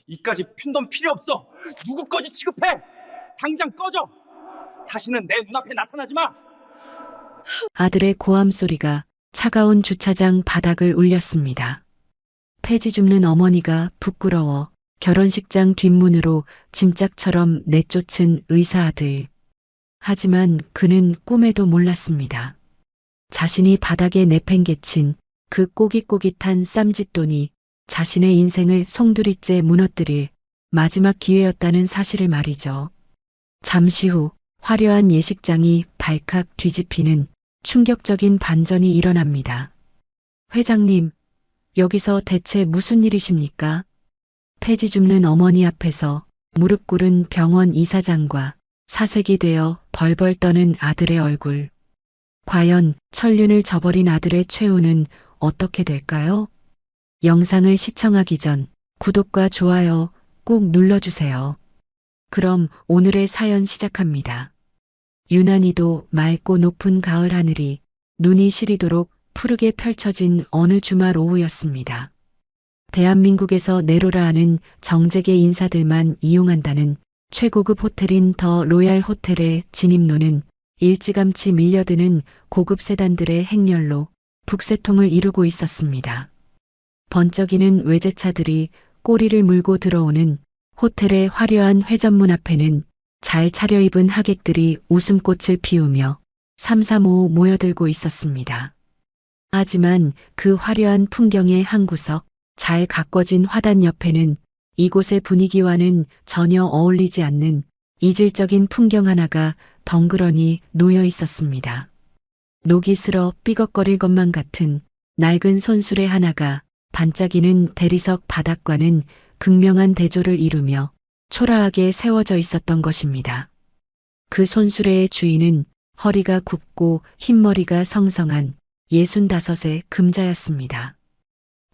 이까지 핀돈 필요 없어. 누구 거지 취급해. 당장 꺼져. 다시는 내 눈앞에 나타나지 마. 아들의 고함 소리가 차가운 주차장 바닥을 울렸습니다. 폐지 줍는 어머니가 부끄러워 결혼식장 뒷문으로 짐짝처럼 내쫓은 의사 아들. 하지만 그는 꿈에도 몰랐습니다. 자신이 바닥에 내팽개친 그 꼬깃꼬깃한 쌈짓돈이 자신의 인생을 송두리째 무너뜨릴 마지막 기회였다는 사실을 말이죠. 잠시 후 화려한 예식장이 발칵 뒤집히는 충격적인 반전이 일어납니다. 회장님, 여기서 대체 무슨 일이십니까? 폐지 줍는 어머니 앞에서 무릎 꿇은 병원 이사장과 사색이 되어 벌벌 떠는 아들의 얼굴. 과연 천륜을 저버린 아들의 최후는 어떻게 될까요? 영상을 시청하기 전 구독과 좋아요 꼭 눌러주세요. 그럼 오늘의 사연 시작합니다. 유난히도 맑고 높은 가을 하늘이 눈이 시리도록 푸르게 펼쳐진 어느 주말 오후였습니다. 대한민국에서 내로라 하는 정재계 인사들만 이용한다는 최고급 호텔인 더 로얄 호텔의 진입로는 일찌감치 밀려드는 고급 세단들의 행렬로 북새통을 이루고 있었습니다. 번쩍이는 외제차들이 꼬리를 물고 들어오는 호텔의 화려한 회전문 앞에는 잘 차려입은 하객들이 웃음꽃을 피우며 삼삼오오 모여들고 있었습니다. 하지만 그 화려한 풍경의 한 구석, 잘 가꿔진 화단 옆에는 이곳의 분위기와는 전혀 어울리지 않는 이질적인 풍경 하나가 덩그러니 놓여 있었습니다. 녹이 슬어 삐걱거릴 것만 같은 낡은 손수레 하나가 반짝이는 대리석 바닥과는 극명한 대조를 이루며 초라하게 세워져 있었던 것입니다. 그 손수레의 주인은 허리가 굽고 흰머리가 성성한 65의 금자였습니다.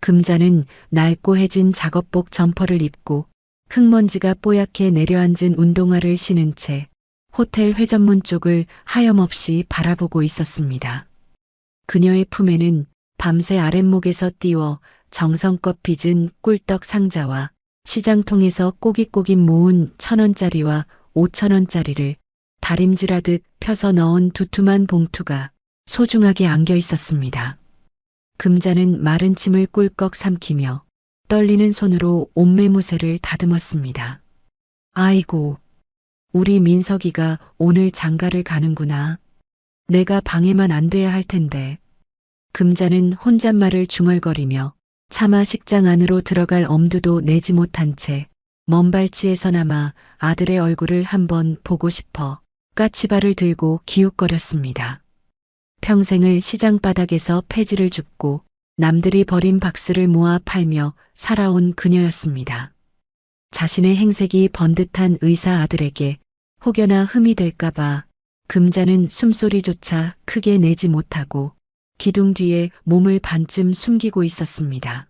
금자는 낡고 해진 작업복 점퍼를 입고 흙먼지가 뽀얗게 내려앉은 운동화를 신은 채 호텔 회전문 쪽을 하염없이 바라보고 있었습니다. 그녀의 품에는 밤새 아랫목에서 띄워 정성껏 빚은 꿀떡 상자와 시장통에서 꼬깃꼬깃 모은 1,000원짜리와 5,000원짜리를 다림질하듯 펴서 넣은 두툼한 봉투가 소중하게 안겨 있었습니다. 금자는 마른 침을 꿀꺽 삼키며 떨리는 손으로 옷매무새를 다듬었습니다. 아이고, 우리 민석이가 오늘 장가를 가는구나. 내가 방해만 안 돼야 할 텐데. 금자는 혼잣말을 중얼거리며 차마 식장 안으로 들어갈 엄두도 내지 못한 채 먼 발치에서나마 아들의 얼굴을 한번 보고 싶어 까치발을 들고 기웃거렸습니다. 평생을 시장 바닥에서 폐지를 줍고 남들이 버린 박스를 모아 팔며 살아온 그녀였습니다. 자신의 행색이 번듯한 의사 아들에게 혹여나 흠이 될까봐 금자는 숨소리조차 크게 내지 못하고 기둥 뒤에 몸을 반쯤 숨기고 있었습니다.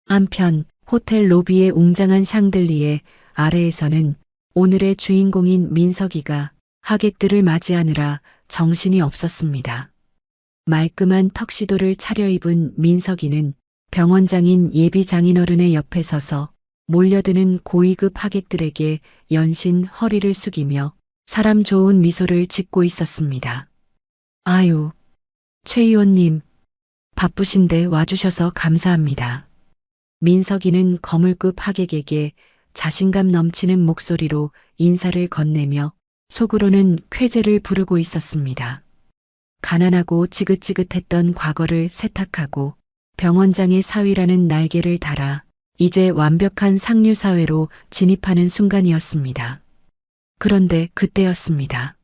한편 호텔 로비의 웅장한 샹들리에 아래에서는 오늘의 주인공인 민석이가 하객들을 맞이하느라 정신이 없었습니다. 말끔한 턱시도를 차려입은 민석이는 병원장인 예비 장인어른의 옆에 서서 몰려드는 고위급 하객들에게 연신 허리를 숙이며 사람 좋은 미소를 짓고 있었습니다. 아유, 최 의원님, 바쁘신데 와주셔서 감사합니다. 민석이는 거물급 하객에게 자신감 넘치는 목소리로 인사를 건네며 속으로는 쾌재를 부르고 있었습니다. 가난하고 지긋지긋했던 과거를 세탁하고 병원장의 사위라는 날개를 달아 이제 완벽한 상류사회로 진입하는 순간이었습니다. 그런데 그때였습니다.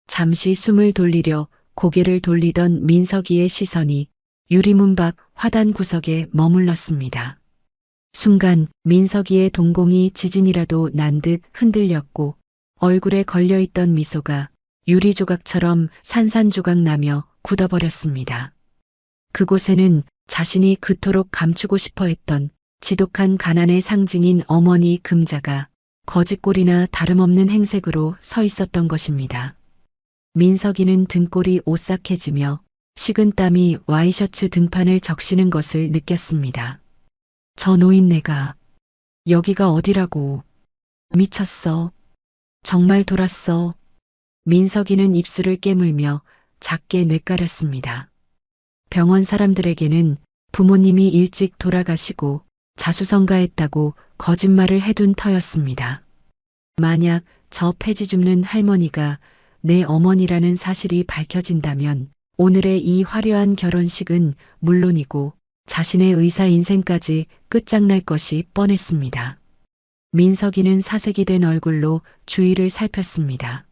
잠시 숨을 돌리려 고개를 돌리던 민석이의 시선이 유리문 밖 화단 구석에 머물렀습니다. 순간 민석이의 동공이 지진이라도 난 듯 흔들렸고 얼굴에 걸려있던 미소가 유리 조각처럼 산산조각 나며 굳어버렸습니다. 그곳에는 자신이 그토록 감추고 싶어 했던 지독한 가난의 상징인 어머니 금자가 거짓골이나 다름없는 행색으로 서 있었던 것입니다. 민석이는 등골이 오싹해지며 식은땀이 와이셔츠 등판을 적시는 것을 느꼈습니다. 저 노인네가 여기가 어디라고. 미쳤어. 정말 돌았어. 민석이는 입술을 깨물며 작게 뇌까렸습니다. 병원 사람들에게는 부모님이 일찍 돌아가시고 자수성가했다고 거짓말을 해둔 터였습니다. 만약 저 폐지 줍는 할머니가 내 어머니라는 사실이 밝혀진다면 오늘의 이 화려한 결혼식은 물론이고 자신의 의사 인생까지 끝장날 것이 뻔했습니다. 민석이는 사색이 된 얼굴로 주위를 살폈습니다.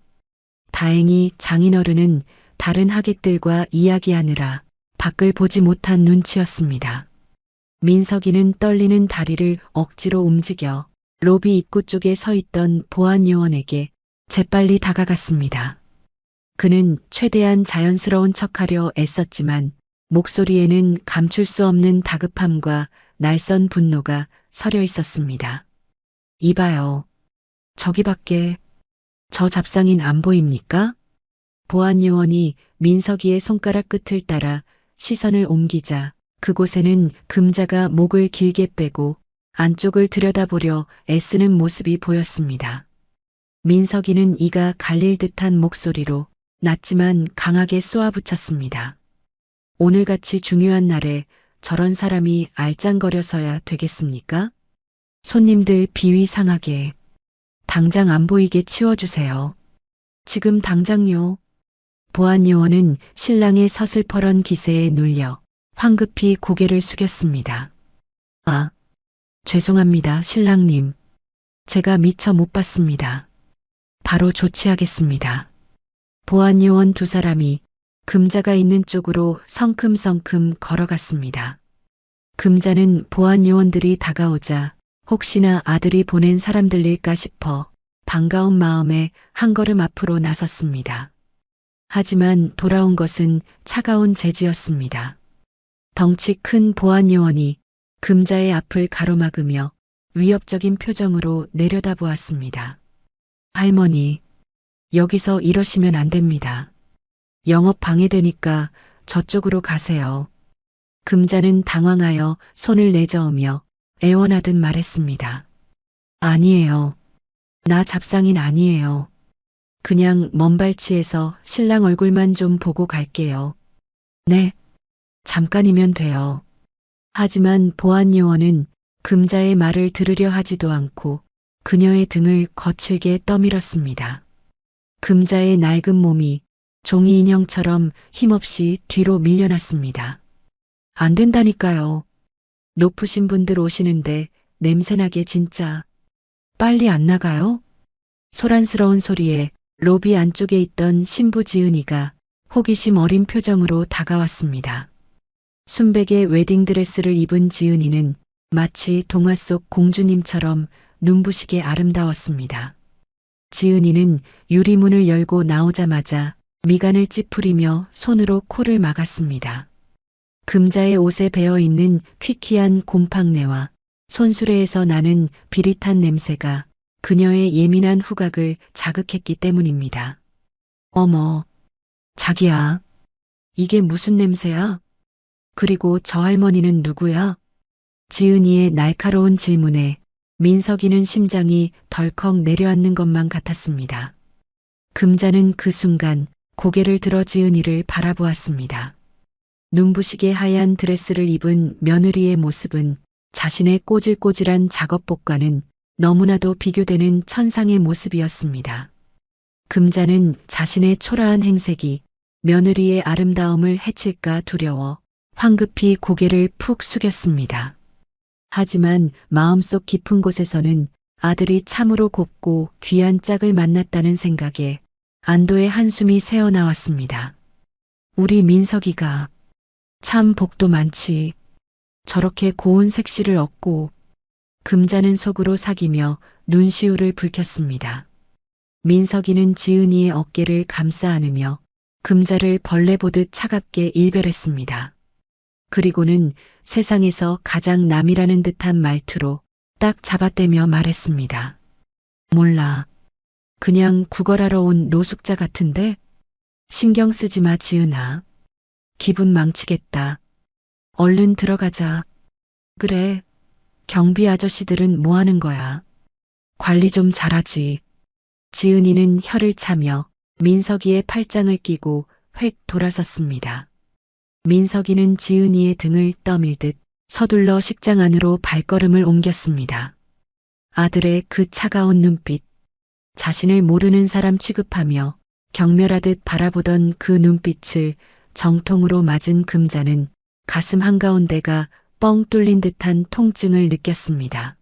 다행히 장인어른은 다른 하객들과 이야기하느라 밖을 보지 못한 눈치였습니다. 민석이는 떨리는 다리를 억지로 움직여 로비 입구 쪽에 서 있던 보안 요원에게 재빨리 다가갔습니다. 그는 최대한 자연스러운 척하려 애썼지만 목소리에는 감출 수 없는 다급함과 날선 분노가 서려 있었습니다. 이봐요. 저기 밖에 저 잡상인 안 보입니까? 보안 요원이 민석이의 손가락 끝을 따라 시선을 옮기자 그곳에는 금자가 목을 길게 빼고 안쪽을 들여다보려 애쓰는 모습이 보였습니다. 민석이는 이가 갈릴 듯한 목소리로 낮지만 강하게 쏘아붙였습니다. 오늘같이 중요한 날에 저런 사람이 알짱거려서야 되겠습니까? 손님들 비위 상하게 당장 안 보이게 치워주세요. 지금 당장요. 보안 요원은 신랑의 서슬퍼런 기세에 눌려 황급히 고개를 숙였습니다. 아, 죄송합니다, 신랑님. 제가 미처 못 봤습니다. 바로 조치하겠습니다. 보안 요원 두 사람이 금자가 있는 쪽으로 성큼성큼 걸어갔습니다. 금자는 보안 요원들이 다가오자 혹시나 아들이 보낸 사람들일까 싶어 반가운 마음에 한 걸음 앞으로 나섰습니다. 하지만 돌아온 것은 차가운 제지였습니다. 덩치 큰 보안 요원이 금자의 앞을 가로막으며 위협적인 표정으로 내려다보았습니다. 할머니, 여기서 이러시면 안 됩니다. 영업 방해되니까 저쪽으로 가세요. 금자는 당황하여 손을 내저으며 애원하듯 말했습니다. 아니에요. 나 잡상인 아니에요. 그냥 먼발치에서 신랑 얼굴만 좀 보고 갈게요. 네, 잠깐이면 돼요. 하지만 보안 요원은 금자의 말을 들으려 하지도 않고 그녀의 등을 거칠게 떠밀었습니다. 금자의 낡은 몸이 종이 인형처럼 힘없이 뒤로 밀려났습니다. 안 된다니까요. 높으신 분들 오시는데 냄새나게 진짜. 빨리 안 나가요? 소란스러운 소리에 로비 안쪽에 있던 신부 지은이가 호기심 어린 표정으로 다가왔습니다. 순백의 웨딩드레스를 입은 지은이는 마치 동화 속 공주님처럼 눈부시게 아름다웠습니다. 지은이는 유리문을 열고 나오자마자 미간을 찌푸리며 손으로 코를 막았습니다. 금자의 옷에 배어있는 퀴퀴한 곰팡내와 손수레에서 나는 비릿한 냄새가 그녀의 예민한 후각을 자극했기 때문입니다. 어머, 자기야, 이게 무슨 냄새야? 그리고 저 할머니는 누구야? 지은이의 날카로운 질문에 민석이는 심장이 덜컥 내려앉는 것만 같았습니다. 금자는 그 순간 고개를 들어 지은이를 바라보았습니다. 눈부시게 하얀 드레스를 입은 며느리의 모습은 자신의 꼬질꼬질한 작업복과는 너무나도 비교되는 천상의 모습이었습니다. 금자는 자신의 초라한 행색이 며느리의 아름다움을 해칠까 두려워 황급히 고개를 푹 숙였습니다. 하지만 마음속 깊은 곳에서는 아들이 참으로 곱고 귀한 짝을 만났다는 생각에 안도의 한숨이 새어나왔습니다. 우리 민석이가 참 복도 많지. 저렇게 고운 색시를 얻고. 금자는 속으로 사기며 눈시울을 붉혔습니다. 민석이는 지은이의 어깨를 감싸 안으며 금자를 벌레 보듯 차갑게 일별했습니다. 그리고는 세상에서 가장 남이라는 듯한 말투로 딱 잡아떼며 말했습니다. 몰라. 그냥 구걸하러 온 노숙자 같은데? 신경 쓰지 마, 지은아. 기분 망치겠다. 얼른 들어가자. 그래. 경비 아저씨들은 뭐 하는 거야? 관리 좀 잘하지. 지은이는 혀를 차며 민석이의 팔짱을 끼고 획 돌아섰습니다. 민석이는 지은이의 등을 떠밀듯 서둘러 식장 안으로 발걸음을 옮겼습니다. 아들의 그 차가운 눈빛, 자신을 모르는 사람 취급하며 경멸하듯 바라보던 그 눈빛을 정통으로 맞은 금자는 가슴 한가운데가 뻥 뚫린 듯한 통증을 느꼈습니다.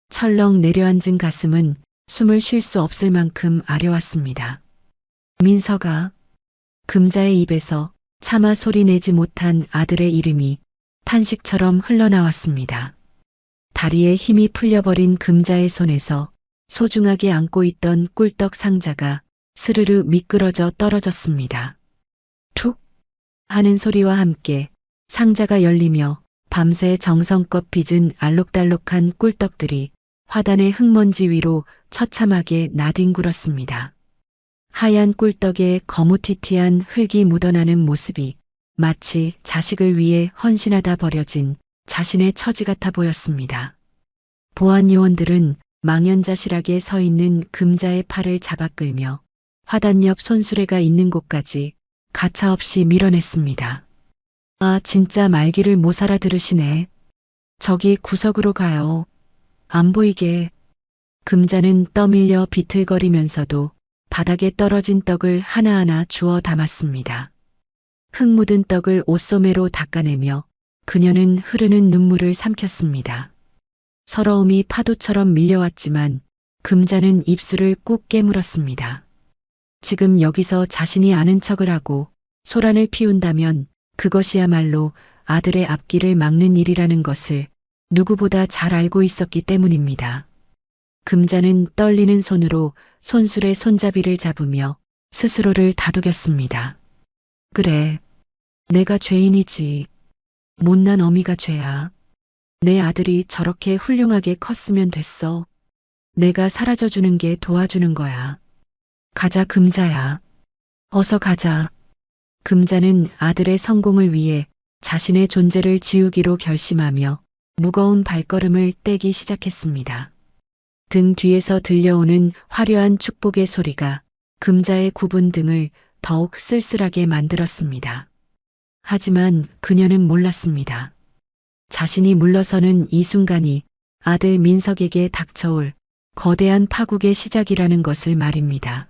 철렁 내려앉은 가슴은 숨을 쉴 수 없을 만큼 아려왔습니다. 민석아, 금자의 입에서 차마 소리내지 못한 아들의 이름이 탄식처럼 흘러나왔습니다. 다리에 힘이 풀려버린 금자의 손에서 소중하게 안고 있던 꿀떡 상자가 스르르 미끄러져 떨어졌습니다. 툭 하는 소리와 함께 상자가 열리며 밤새 정성껏 빚은 알록달록한 꿀떡들이 화단의 흙먼지 위로 처참하게 나뒹굴었습니다. 하얀 꿀떡에 거무튀튀한 흙이 묻어나는 모습이 마치 자식을 위해 헌신하다 버려진 자신의 처지 같아 보였습니다. 보안 요원들은 망연자실하게 서 있는 금자의 팔을 잡아 끌며 화단 옆 손수레가 있는 곳까지 가차없이 밀어냈습니다. 아, 진짜 말귀를 못 알아들으시네. 저기 구석으로 가요. 안 보이게. 금자는 떠밀려 비틀거리면서도 바닥에 떨어진 떡을 하나하나 주워 담았습니다. 흙 묻은 떡을 옷소매로 닦아내며 그녀는 흐르는 눈물을 삼켰습니다. 서러움이 파도처럼 밀려왔지만 금자는 입술을 꾹 깨물었습니다. 지금 여기서 자신이 아는 척을 하고 소란을 피운다면 그것이야말로 아들의 앞길을 막는 일이라는 것을 누구보다 잘 알고 있었기 때문입니다. 금자는 떨리는 손으로 손술의 손잡이를 잡으며 스스로를 다독였습니다. 그래, 내가 죄인이지. 못난 어미가 죄야. 내 아들이 저렇게 훌륭하게 컸으면 됐어. 내가 사라져주는 게 도와주는 거야. 가자, 금자야. 어서 가자. 금자는 아들의 성공을 위해 자신의 존재를 지우기로 결심하며 무거운 발걸음을 떼기 시작했습니다. 등 뒤에서 들려오는 화려한 축복의 소리가 금자의 굽은 등을 더욱 쓸쓸하게 만들었습니다. 하지만 그녀는 몰랐습니다. 자신이 물러서는 이 순간이 아들 민석에게 닥쳐올 거대한 파국의 시작이라는 것을 말입니다.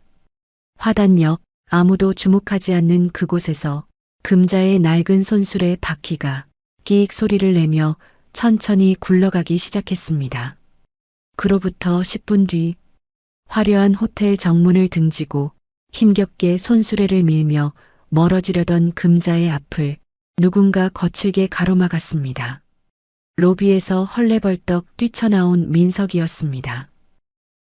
화단 옆 아무도 주목하지 않는 그곳에서 금자의 낡은 손술의 바퀴가 끼익 소리를 내며 천천히 굴러가기 시작했습니다. 그로부터 10분 뒤 화려한 호텔 정문을 등지고 힘겹게 손수레를 밀며 멀어지려던 금자의 앞을 누군가 거칠게 가로막았습니다. 로비에서 헐레벌떡 뛰쳐나온 민석이었습니다.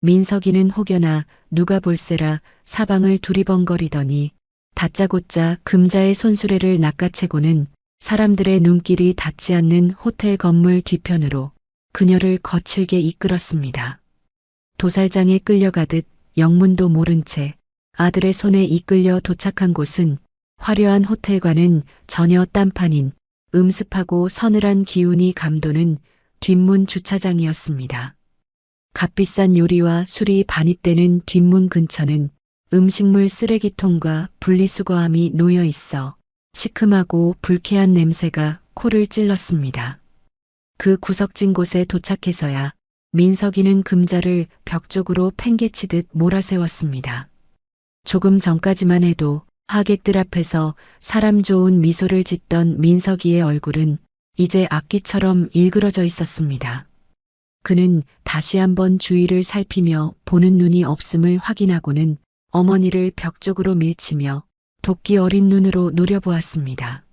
민석이는 혹여나 누가 볼세라 사방을 두리번거리더니 다짜고짜 금자의 손수레를 낚아채고는 사람들의 눈길이 닿지 않는 호텔 건물 뒤편으로 그녀를 거칠게 이끌었습니다. 도살장에 끌려가듯 영문도 모른 채 아들의 손에 이끌려 도착한 곳은 화려한 호텔과는 전혀 딴판인 음습하고 서늘한 기운이 감도는 뒷문 주차장이었습니다. 값비싼 요리와 술이 반입되는 뒷문 근처는 음식물 쓰레기통과 분리수거함이 놓여 있어 시큼하고 불쾌한 냄새가 코를 찔렀습니다. 그 구석진 곳에 도착해서야 민석이는 금자를 벽 쪽으로 팽개치듯 몰아세웠습니다. 조금 전까지만 해도 하객들 앞에서 사람 좋은 미소를 짓던 민석이의 얼굴은 이제 악기처럼 일그러져 있었습니다. 그는 다시 한번 주위를 살피며 보는 눈이 없음을 확인하고는 어머니를 벽 쪽으로 밀치며 도끼 어린 눈으로 노려보았습니다.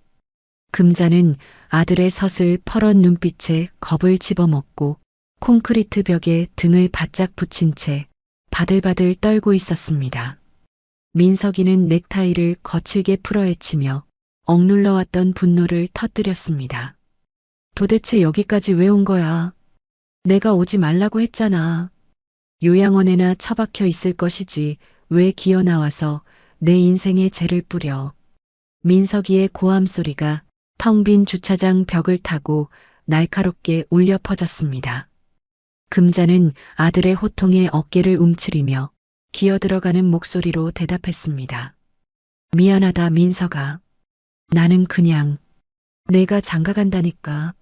금자는 아들의 서슬 퍼런 눈빛에 겁을 집어먹고 콘크리트 벽에 등을 바짝 붙인 채 바들바들 떨고 있었습니다. 민석이는 넥타이를 거칠게 풀어헤치며 억눌러왔던 분노를 터뜨렸습니다. 도대체 여기까지 왜 온 거야? 내가 오지 말라고 했잖아. 요양원에나 처박혀 있을 것이지 왜 기어 나와서 내 인생에 죄를 뿌려. 민석이의 고함 소리가 텅 빈 주차장 벽을 타고 날카롭게 울려 퍼졌습니다. 금자는 아들의 호통에 어깨를 움츠리며 기어들어가는 목소리로 대답했습니다. 미안하다, 민석아. 나는 그냥 내가 장가간다니까.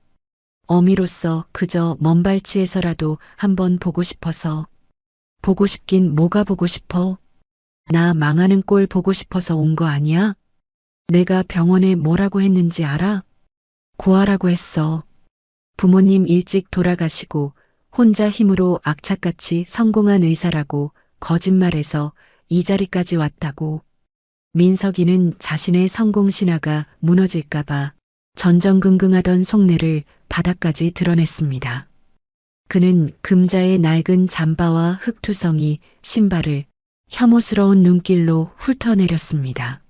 어미로서 그저 먼 발치에서라도 한번 보고 싶어서. 보고 싶긴 뭐가 보고 싶어? 나 망하는 꼴 보고 싶어서 온 거 아니야? 내가 병원에 뭐라고 했는지 알아? 고아라고 했어. 부모님 일찍 돌아가시고 혼자 힘으로 악착같이 성공한 의사라고 거짓말해서 이 자리까지 왔다고. 민석이는 자신의 성공 신화가 무너질까봐 전전긍긍하던 속내를 바닥까지 드러냈습니다. 그는 금자의 낡은 잠바와 흙투성이 신발을 혐오스러운 눈길로 훑어내렸습니다.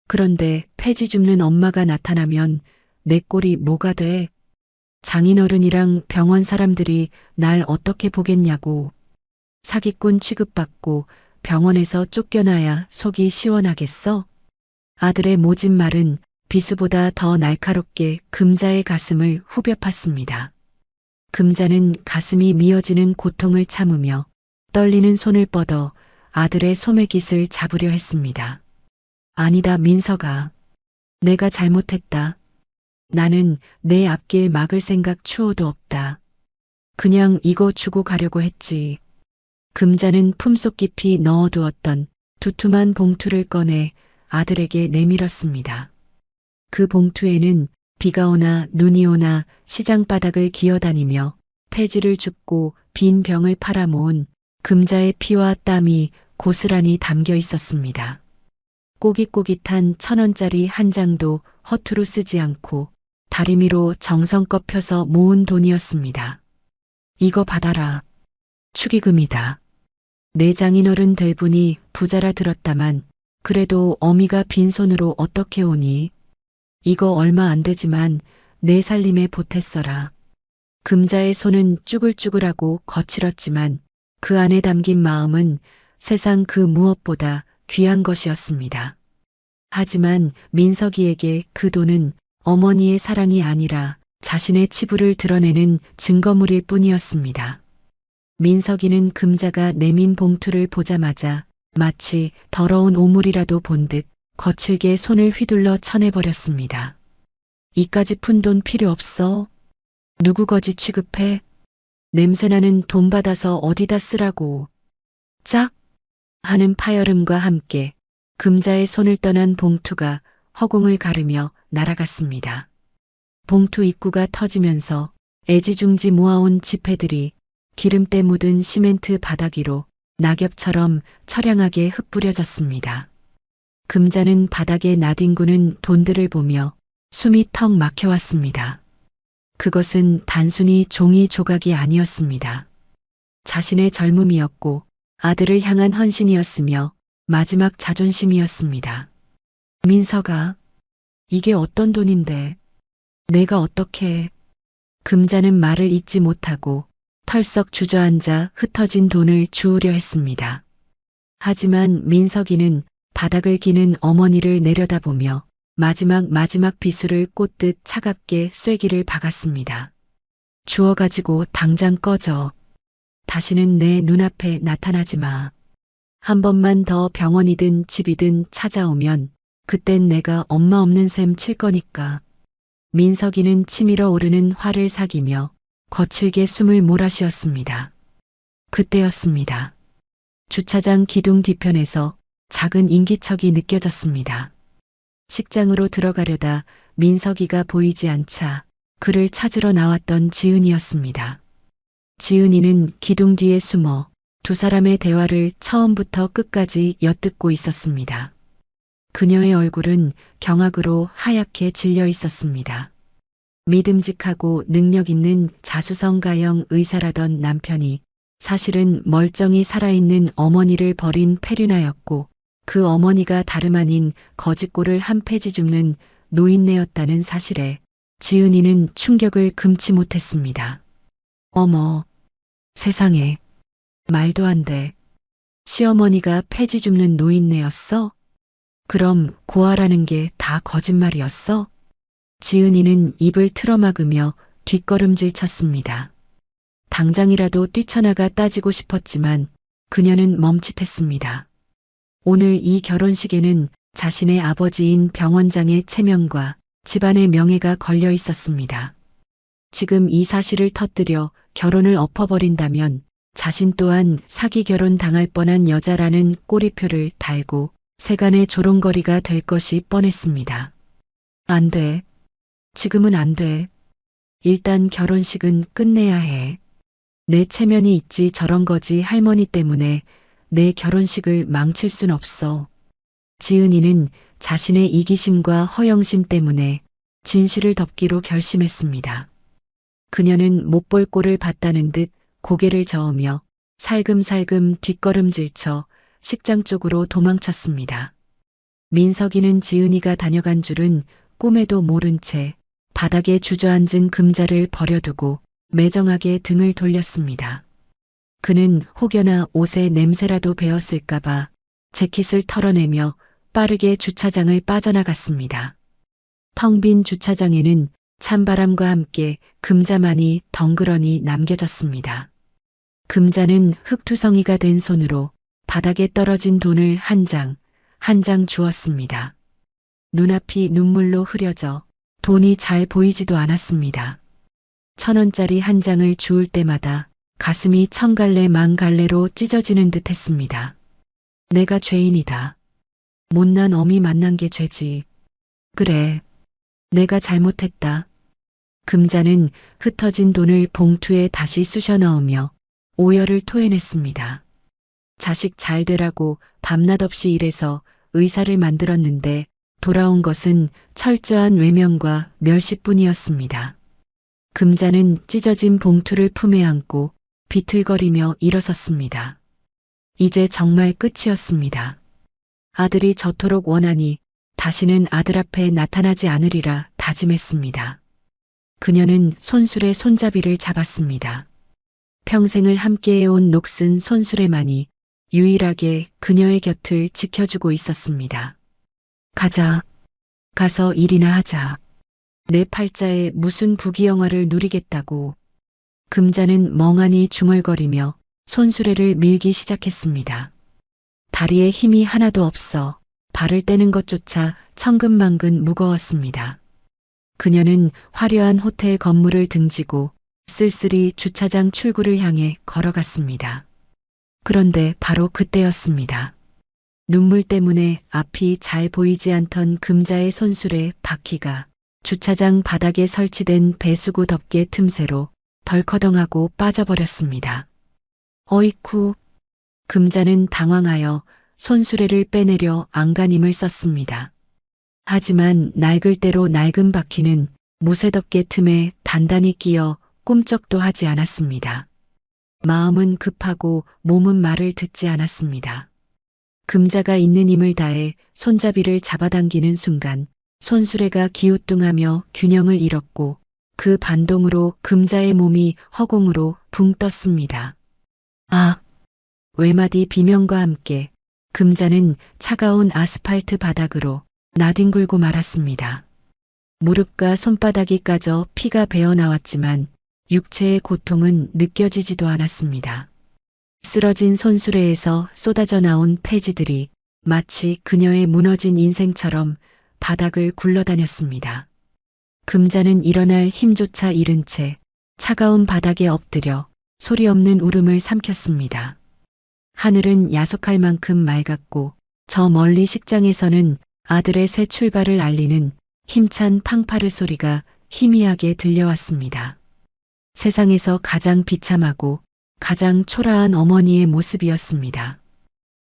그런데 폐지 줍는 엄마가 나타나면 내 꼴이 뭐가 돼? 장인어른이랑 병원 사람들이 날 어떻게 보겠냐고. 사기꾼 취급받고 병원에서 쫓겨나야 속이 시원하겠어? 아들의 모진 말은 비수보다 더 날카롭게 금자의 가슴을 후벼 팠습니다. 금자는 가슴이 미어지는 고통을 참으며 떨리는 손을 뻗어 아들의 소매깃을 잡으려 했습니다. 아니다, 민석아. 내가 잘못했다. 나는 내 앞길 막을 생각 추호도 없다. 그냥 이거 주고 가려고 했지. 금자는 품속 깊이 넣어두었던 두툼한 봉투를 꺼내 아들에게 내밀었습니다. 그 봉투에는 비가 오나 눈이 오나 시장 바닥을 기어다니며 폐지를 줍고 빈 병을 팔아모은 금자의 피와 땀이 고스란히 담겨 있었습니다. 꼬깃꼬깃한 1,000원짜리 한 장도 허투루 쓰지 않고 다리미로 정성껏 펴서 모은 돈이었습니다. 이거 받아라. 축의금이다. 내 장인어른 될 분이 부자라 들었다만 그래도 어미가 빈손으로 어떻게 오니? 이거 얼마 안 되지만 내 살림에 보탰어라. 금자의 손은 쭈글쭈글하고 거칠었지만 그 안에 담긴 마음은 세상 그 무엇보다 귀한 것이었습니다. 하지만 민석이에게 그 돈은 어머니의 사랑이 아니라 자신의 치부를 드러내는 증거물일 뿐이었습니다. 민석이는 금자가 내민 봉투를 보자마자 마치 더러운 오물이라도 본 듯 거칠게 손을 휘둘러 쳐내버렸습니다. 이까지 푼 돈 필요 없어. 누구 거지 취급해? 냄새나는 돈 받아서 어디다 쓰라고. 짝! 하는 파열음과 함께 금자의 손을 떠난 봉투가 허공을 가르며 날아갔습니다. 봉투 입구가 터지면서 애지중지 모아온 지폐들이 기름때 묻은 시멘트 바닥 위로 낙엽처럼 처량하게 흩뿌려졌습니다. 금자는 바닥에 나뒹구는 돈들을 보며 숨이 턱 막혀왔습니다. 그것은 단순히 종이 조각이 아니었습니다. 자신의 젊음이었고 아들을 향한 헌신이었으며 마지막 자존심이었습니다. 민석아, 이게 어떤 돈인데 내가 어떻게... 금자는 말을 잇지 못하고 털썩 주저앉아 흩어진 돈을 주우려 했습니다. 하지만 민석이는 바닥을 기는 어머니를 내려다보며 마지막 비수를 꽂듯 차갑게 쐐기를 박았습니다. 주워가지고 당장 꺼져. 다시는 내 눈앞에 나타나지 마. 한 번만 더 병원이든 집이든 찾아오면 그땐 내가 엄마 없는 셈 칠 거니까. 민석이는 치밀어 오르는 화를 사귀며 거칠게 숨을 몰아쉬었습니다. 그때였습니다. 주차장 기둥 뒤편에서 작은 인기척이 느껴졌습니다. 식장으로 들어가려다 민석이가 보이지 않자 그를 찾으러 나왔던 지은이였습니다. 지은이는 기둥 뒤에 숨어 두 사람의 대화를 처음부터 끝까지 엿듣고 있었습니다. 그녀의 얼굴은 경악으로 하얗게 질려 있었습니다. 믿음직하고 능력 있는 자수성가형 의사라던 남편이 사실은 멀쩡히 살아있는 어머니를 버린 폐륜아였고 그 어머니가 다름 아닌 거짓골을 한 폐지 줍는 노인네였다는 사실에 지은이는 충격을 금치 못했습니다. 어머, 세상에, 말도 안 돼. 시어머니가 폐지 줍는 노인네였어? 그럼 고아라는 게 다 거짓말이었어? 지은이는 입을 틀어막으며 뒷걸음질 쳤습니다. 당장이라도 뛰쳐나가 따지고 싶었지만 그녀는 멈칫했습니다. 오늘 이 결혼식에는 자신의 아버지인 병원장의 체면과 집안의 명예가 걸려 있었습니다. 지금 이 사실을 터뜨려 결혼을 엎어버린다면 자신 또한 사기 결혼 당할 뻔한 여자라는 꼬리표를 달고 세간의 조롱거리가 될 것이 뻔했습니다. 안 돼. 지금은 안 돼. 일단 결혼식은 끝내야 해. 내 체면이 있지 저런 거지 할머니 때문에 내 결혼식을 망칠 순 없어. 지은이는 자신의 이기심과 허영심 때문에 진실을 덮기로 결심했습니다. 그녀는 못 볼 꼴을 봤다는 듯 고개를 저으며 살금살금 뒷걸음질쳐 식장 쪽으로 도망쳤습니다. 민석이는 지은이가 다녀간 줄은 꿈에도 모른 채 바닥에 주저앉은 금자를 버려두고 매정하게 등을 돌렸습니다. 그는 혹여나 옷에 냄새라도 배었을까봐 재킷을 털어내며 빠르게 주차장을 빠져나갔습니다. 텅 빈 주차장에는 찬바람과 함께 금자만이 덩그러니 남겨졌습니다. 금자는 흙투성이가 된 손으로 바닥에 떨어진 돈을 한 장, 한 장 주었습니다. 눈앞이 눈물로 흐려져 돈이 잘 보이지도 않았습니다. 1,000원짜리 한 장을 주울 때마다 가슴이 천갈래 만갈래로 찢어지는 듯 했습니다. 내가 죄인이다. 못난 어미 만난 게 죄지. 그래. 내가 잘못했다. 금자는 흩어진 돈을 봉투에 다시 쑤셔 넣으며 오열을 토해냈습니다. 자식 잘 되라고 밤낮 없이 일해서 의사를 만들었는데 돌아온 것은 철저한 외면과 멸시뿐이었습니다. 금자는 찢어진 봉투를 품에 안고 비틀거리며 일어섰습니다. 이제 정말 끝이었습니다. 아들이 저토록 원하니 다시는 아들 앞에 나타나지 않으리라 다짐했습니다. 그녀는 손술의 손잡이를 잡았습니다. 평생을 함께해온 녹슨 손수레만이 유일하게 그녀의 곁을 지켜주고 있었습니다. 가자. 가서 일이나 하자. 내 팔자에 무슨 부귀영화를 누리겠다고. 금자는 멍하니 중얼거리며 손수레를 밀기 시작했습니다. 다리에 힘이 하나도 없어 발을 떼는 것조차 천근만근 무거웠습니다. 그녀는 화려한 호텔 건물을 등지고 쓸쓸히 주차장 출구를 향해 걸어갔습니다. 그런데 바로 그때였습니다. 눈물 때문에 앞이 잘 보이지 않던 금자의 손술에 바퀴가 주차장 바닥에 설치된 배수구 덮개 틈새로 덜커덩하고 빠져버렸습니다. 어이쿠. 금자는 당황하여 손수레를 빼내려 안간힘을 썼습니다. 하지만 낡을 대로 낡은 바퀴는 무쇠덮개 틈에 단단히 끼어 꿈쩍도 하지 않았습니다. 마음은 급하고 몸은 말을 듣지 않았습니다. 금자가 있는 힘을 다해 손잡이를 잡아당기는 순간 손수레가 기우뚱하며 균형을 잃었고 그 반동으로 금자의 몸이 허공으로 붕 떴습니다. 아! 외마디 비명과 함께 금자는 차가운 아스팔트 바닥으로 나뒹굴고 말았습니다. 무릎과 손바닥이 까져 피가 배어나왔지만 육체의 고통은 느껴지지도 않았습니다. 쓰러진 손수레에서 쏟아져 나온 폐지들이 마치 그녀의 무너진 인생처럼 바닥을 굴러다녔습니다. 금자는 일어날 힘조차 잃은 채 차가운 바닥에 엎드려 소리 없는 울음을 삼켰습니다. 하늘은 야속할 만큼 맑았고 저 멀리 식장에서는 아들의 새 출발을 알리는 힘찬 팡파르 소리가 희미하게 들려왔습니다. 세상에서 가장 비참하고 가장 초라한 어머니의 모습이었습니다.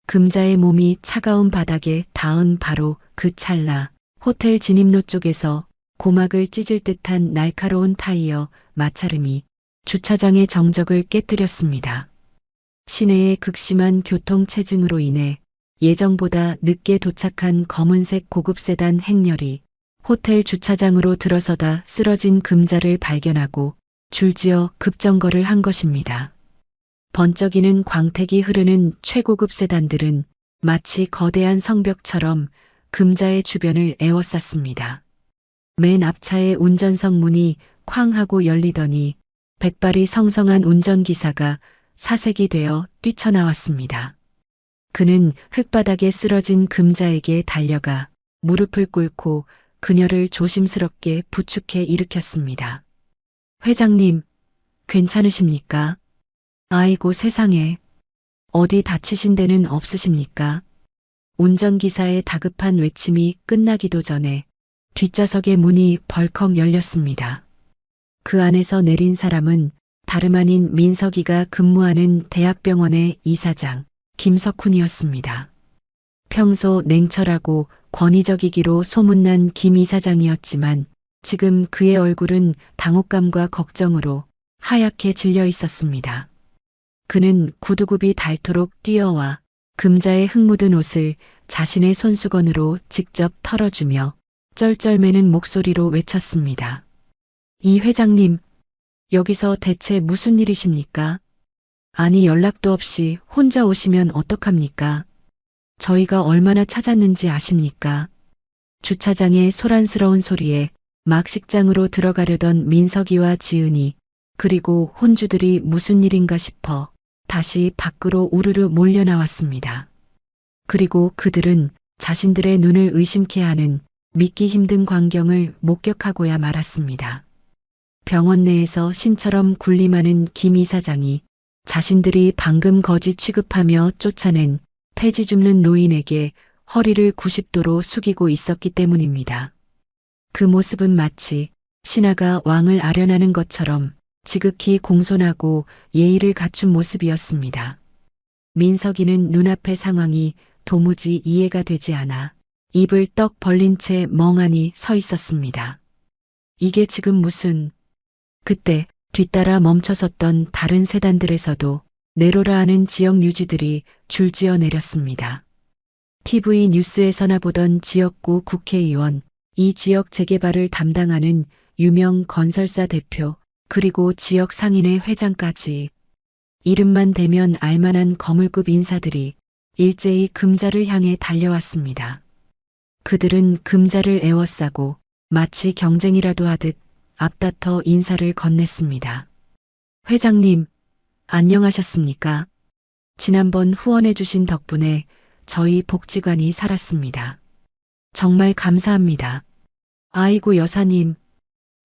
금자의 몸이 차가운 바닥에 닿은 바로 그 찰나 호텔 진입로 쪽에서 고막을 찢을 듯한 날카로운 타이어 마찰음이 주차장의 정적을 깨뜨렸습니다. 시내의 극심한 교통체증으로 인해 예정보다 늦게 도착한 검은색 고급 세단 행렬이 호텔 주차장으로 들어서다 쓰러진 금자를 발견하고 줄지어 급정거를 한 것입니다. 번쩍이는 광택이 흐르는 최고급 세단들은 마치 거대한 성벽처럼 금자의 주변을 에워쌌습니다. 맨 앞차의 운전석 문이 쾅 하고 열리더니 백발이 성성한 운전기사가 사색이 되어 뛰쳐나왔습니다. 그는 흙바닥에 쓰러진 금자에게 달려가 무릎을 꿇고 그녀를 조심스럽게 부축해 일으켰습니다. 회장님, 괜찮으십니까? 아이고 세상에. 어디 다치신 데는 없으십니까? 운전기사의 다급한 외침이 끝나기도 전에 뒷좌석의 문이 벌컥 열렸습니다. 그 안에서 내린 사람은 다름 아닌 민석이가 근무하는 대학병원의 이사장 김석훈이었습니다. 평소 냉철하고 권위적이기로 소문난 김 이사장이었지만 지금 그의 얼굴은 당혹감과 걱정으로 하얗게 질려 있었습니다. 그는 구두굽이 닳도록 뛰어와 금자의 흙 묻은 옷을 자신의 손수건으로 직접 털어주며 쩔쩔매는 목소리로 외쳤습니다. 이 회장님, 여기서 대체 무슨 일이십니까? 아니 연락도 없이 혼자 오시면 어떡합니까? 저희가 얼마나 찾았는지 아십니까? 주차장의 소란스러운 소리에 막 식장으로 들어가려던 민석이와 지은이 그리고 혼주들이 무슨 일인가 싶어 다시 밖으로 우르르 몰려 나왔습니다. 그리고 그들은 자신들의 눈을 의심케 하는 믿기 힘든 광경을 목격하고야 말았습니다. 병원 내에서 신처럼 군림하는 김 이사장이 자신들이 방금 거지 취급하며 쫓아낸 폐지 줍는 노인에게 허리를 90도로 숙이고 있었기 때문입니다. 그 모습은 마치 신하가 왕을 아련하는 것처럼 지극히 공손하고 예의를 갖춘 모습이었습니다. 민석이는 눈앞의 상황이 도무지 이해가 되지 않아 입을 떡 벌린 채 멍하니 서 있었습니다. 이게 지금 무슨... 그때 뒤따라 멈춰섰던 다른 세단들에서도 내로라 하는 지역 유지들이 줄지어 내렸습니다. TV 뉴스에서나 보던 지역구 국회의원, 이 지역 재개발을 담당하는 유명 건설사 대표, 그리고 지역 상인회 회장까지 이름만 대면 알만한 거물급 인사들이 일제히 금자를 향해 달려왔습니다. 그들은 금자를 에워싸고 마치 경쟁이라도 하듯 앞다퉈 인사를 건넸습니다. 회장님, 안녕하셨습니까? 지난번 후원해 주신 덕분에 저희 복지관이 살았습니다. 정말 감사합니다. 아이고 여사님,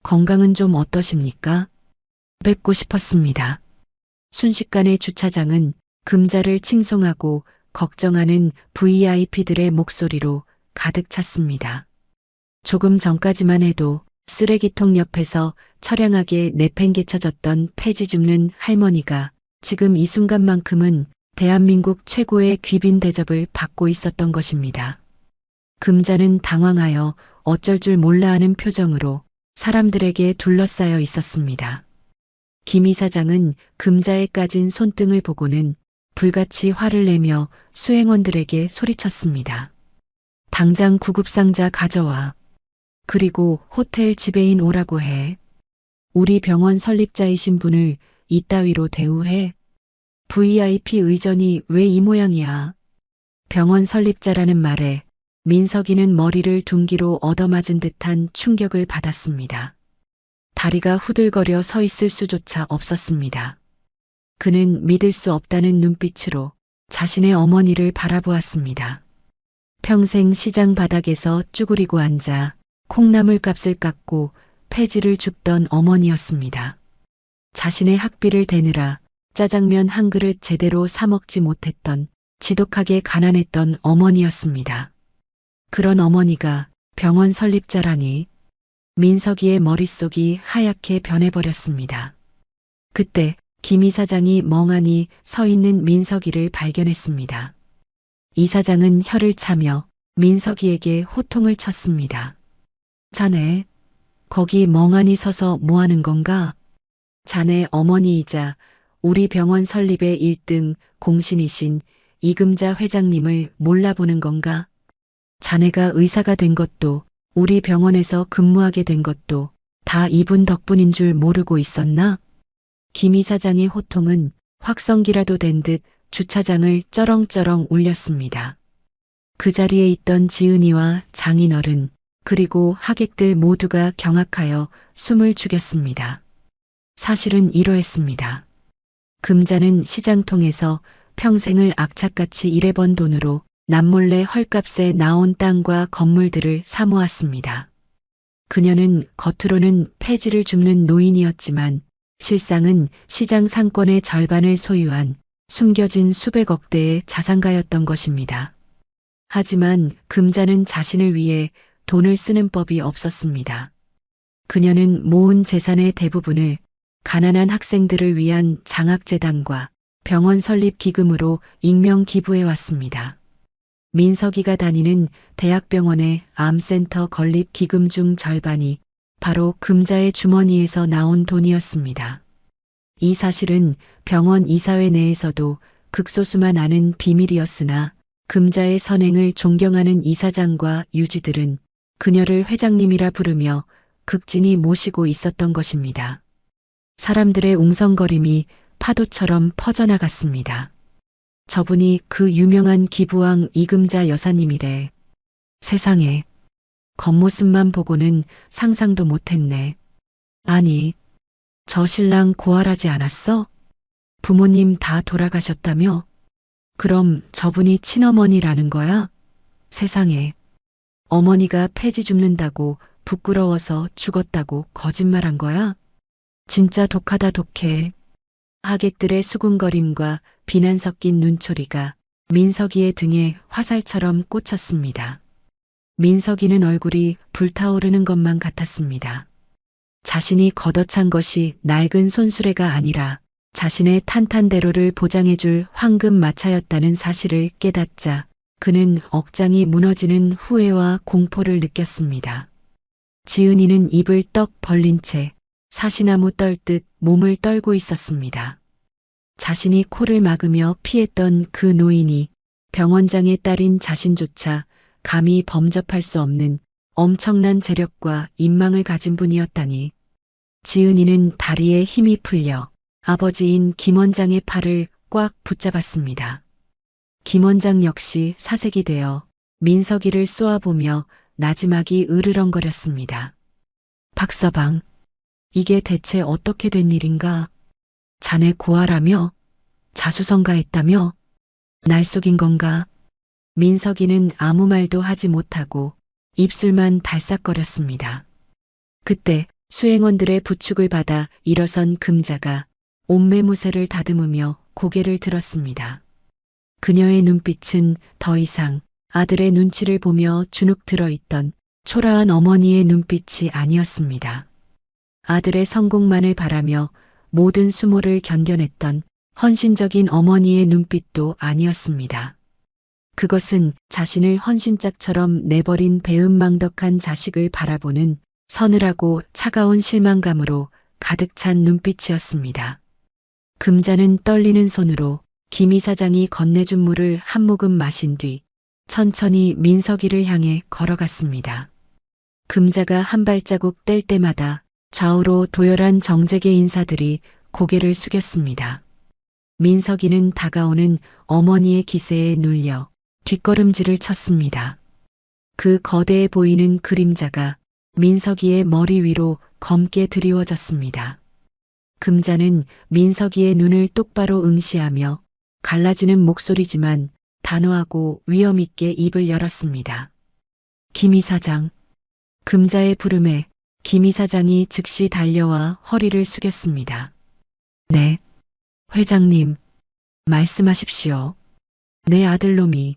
건강은 좀 어떠십니까? 뵙고 싶었습니다. 순식간에 주차장은 금자를 칭송하고 걱정하는 VIP들의 목소리로 가득 찼습니다. 조금 전까지만 해도 쓰레기통 옆에서 처량하게 내팽개쳐졌던 폐지 줍는 할머니가 지금 이 순간만큼은 대한민국 최고의 귀빈 대접을 받고 있었던 것입니다. 금자는 당황하여 어쩔 줄 몰라 하는 표정으로 사람들에게 둘러싸여 있었습니다. 김 이사장은 금자에 까진 손등을 보고는 불같이 화를 내며 수행원들에게 소리쳤습니다. 당장 구급상자 가져와. 그리고 호텔 지배인 오라고 해. 우리 병원 설립자이신 분을 이따위로 대우해. VIP 의전이 왜 이 모양이야. 병원 설립자라는 말에 민석이는 머리를 둔기로 얻어맞은 듯한 충격을 받았습니다. 다리가 후들거려 서 있을 수조차 없었습니다. 그는 믿을 수 없다는 눈빛으로 자신의 어머니를 바라보았습니다. 평생 시장 바닥에서 쭈그리고 앉아 콩나물 값을 깎고 폐지를 줍던 어머니였습니다. 자신의 학비를 대느라 짜장면 한 그릇 제대로 사 먹지 못했던 지독하게 가난했던 어머니였습니다. 그런 어머니가 병원 설립자라니. 민석이의 머릿속이 하얗게 변해버렸습니다. 그때 김 이사장이 멍하니 서 있는 민석이를 발견했습니다. 이사장은 혀를 차며 민석이에게 호통을 쳤습니다. 자네, 거기 멍하니 서서 뭐 하는 건가? 자네 어머니이자 우리 병원 설립의 1등 공신이신 이금자 회장님을 몰라보는 건가? 자네가 의사가 된 것도 우리 병원에서 근무하게 된 것도 다 이분 덕분인 줄 모르고 있었나? 김 이사장의 호통은 확성기라도 된 듯 주차장을 쩌렁쩌렁 울렸습니다. 그 자리에 있던 지은이와 장인어른 그리고 하객들 모두가 경악하여 숨을 죽였습니다. 사실은 이러했습니다. 금자는 시장통에서 평생을 악착같이 일해번 돈으로 남몰래 헐값에 나온 땅과 건물들을 사모았습니다. 그녀는 겉으로는 폐지를 줍는 노인이었지만 실상은 시장 상권의 절반을 소유한 숨겨진 수백억 대의 자산가였던 것입니다. 하지만 금자는 자신을 위해 돈을 쓰는 법이 없었습니다. 그녀는 모은 재산의 대부분을 가난한 학생들을 위한 장학재단과 병원 설립 기금으로 익명 기부해 왔습니다. 민석이가 다니는 대학병원의 암센터 건립 기금 중 절반이 바로 금자의 주머니에서 나온 돈이었습니다. 이 사실은 병원 이사회 내에서도 극소수만 아는 비밀이었으나 금자의 선행을 존경하는 이사장과 유지들은 그녀를 회장님이라 부르며 극진히 모시고 있었던 것입니다. 사람들의 웅성거림이 파도처럼 퍼져나갔습니다. 저분이 그 유명한 기부왕 이금자 여사님이래. 세상에, 겉모습만 보고는 상상도 못했네. 아니, 저 신랑 고아라지 않았어? 부모님 다 돌아가셨다며? 그럼 저분이 친어머니라는 거야? 세상에, 어머니가 폐지 줍는다고 부끄러워서 죽었다고 거짓말한 거야? 진짜 독하다 독해. 하객들의 수군거림과 비난 섞인 눈초리가 민석이의 등에 화살처럼 꽂혔습니다. 민석이는 얼굴이 불타오르는 것만 같았습니다. 자신이 걷어찬 것이 낡은 손수레가 아니라 자신의 탄탄대로를 보장해줄 황금 마차였다는 사실을 깨닫자 그는 억장이 무너지는 후회와 공포를 느꼈습니다. 지은이는 입을 떡 벌린 채 사시나무 떨듯 몸을 떨고 있었습니다. 자신이 코를 막으며 피했던 그 노인이 병원장의 딸인 자신조차 감히 범접할 수 없는 엄청난 재력과 인망을 가진 분이었다니. 지은이는 다리에 힘이 풀려 아버지인 김 원장의 팔을 꽉 붙잡았습니다. 김 원장 역시 사색이 되어 민석이를 쏘아보며 나지막이 으르렁거렸습니다. 박서방, 이게 대체 어떻게 된 일인가? 자네 고아라며? 자수성가했다며? 날 속인 건가? 민석이는 아무 말도 하지 못하고 입술만 달싹거렸습니다. 그때 수행원들의 부축을 받아 일어선 금자가 옷매무새를 다듬으며 고개를 들었습니다. 그녀의 눈빛은 더 이상 아들의 눈치를 보며 주눅 들어있던 초라한 어머니의 눈빛이 아니었습니다. 아들의 성공만을 바라며 모든 수모를 견뎌냈던 헌신적인 어머니의 눈빛도 아니었습니다. 그것은 자신을 헌신짝처럼 내버린 배은망덕한 자식을 바라보는 서늘하고 차가운 실망감으로 가득 찬 눈빛이었습니다. 금자는 떨리는 손으로 김 이사장이 건네준 물을 한 모금 마신 뒤 천천히 민석이를 향해 걸어갔습니다. 금자가 한 발자국 뗄 때마다 좌우로 도열한 정재계 인사들이 고개를 숙였습니다. 민석이는 다가오는 어머니의 기세에 눌려 뒷걸음질을 쳤습니다. 그 거대해 보이는 그림자가 민석이의 머리 위로 검게 드리워졌습니다. 금자는 민석이의 눈을 똑바로 응시하며 갈라지는 목소리지만 단호하고 위험 있게 입을 열었습니다. 김 이사장. 금자의 부름에 김 이사장이 즉시 달려와 허리를 숙였습니다. 네, 회장님, 말씀하십시오. 내 아들놈이,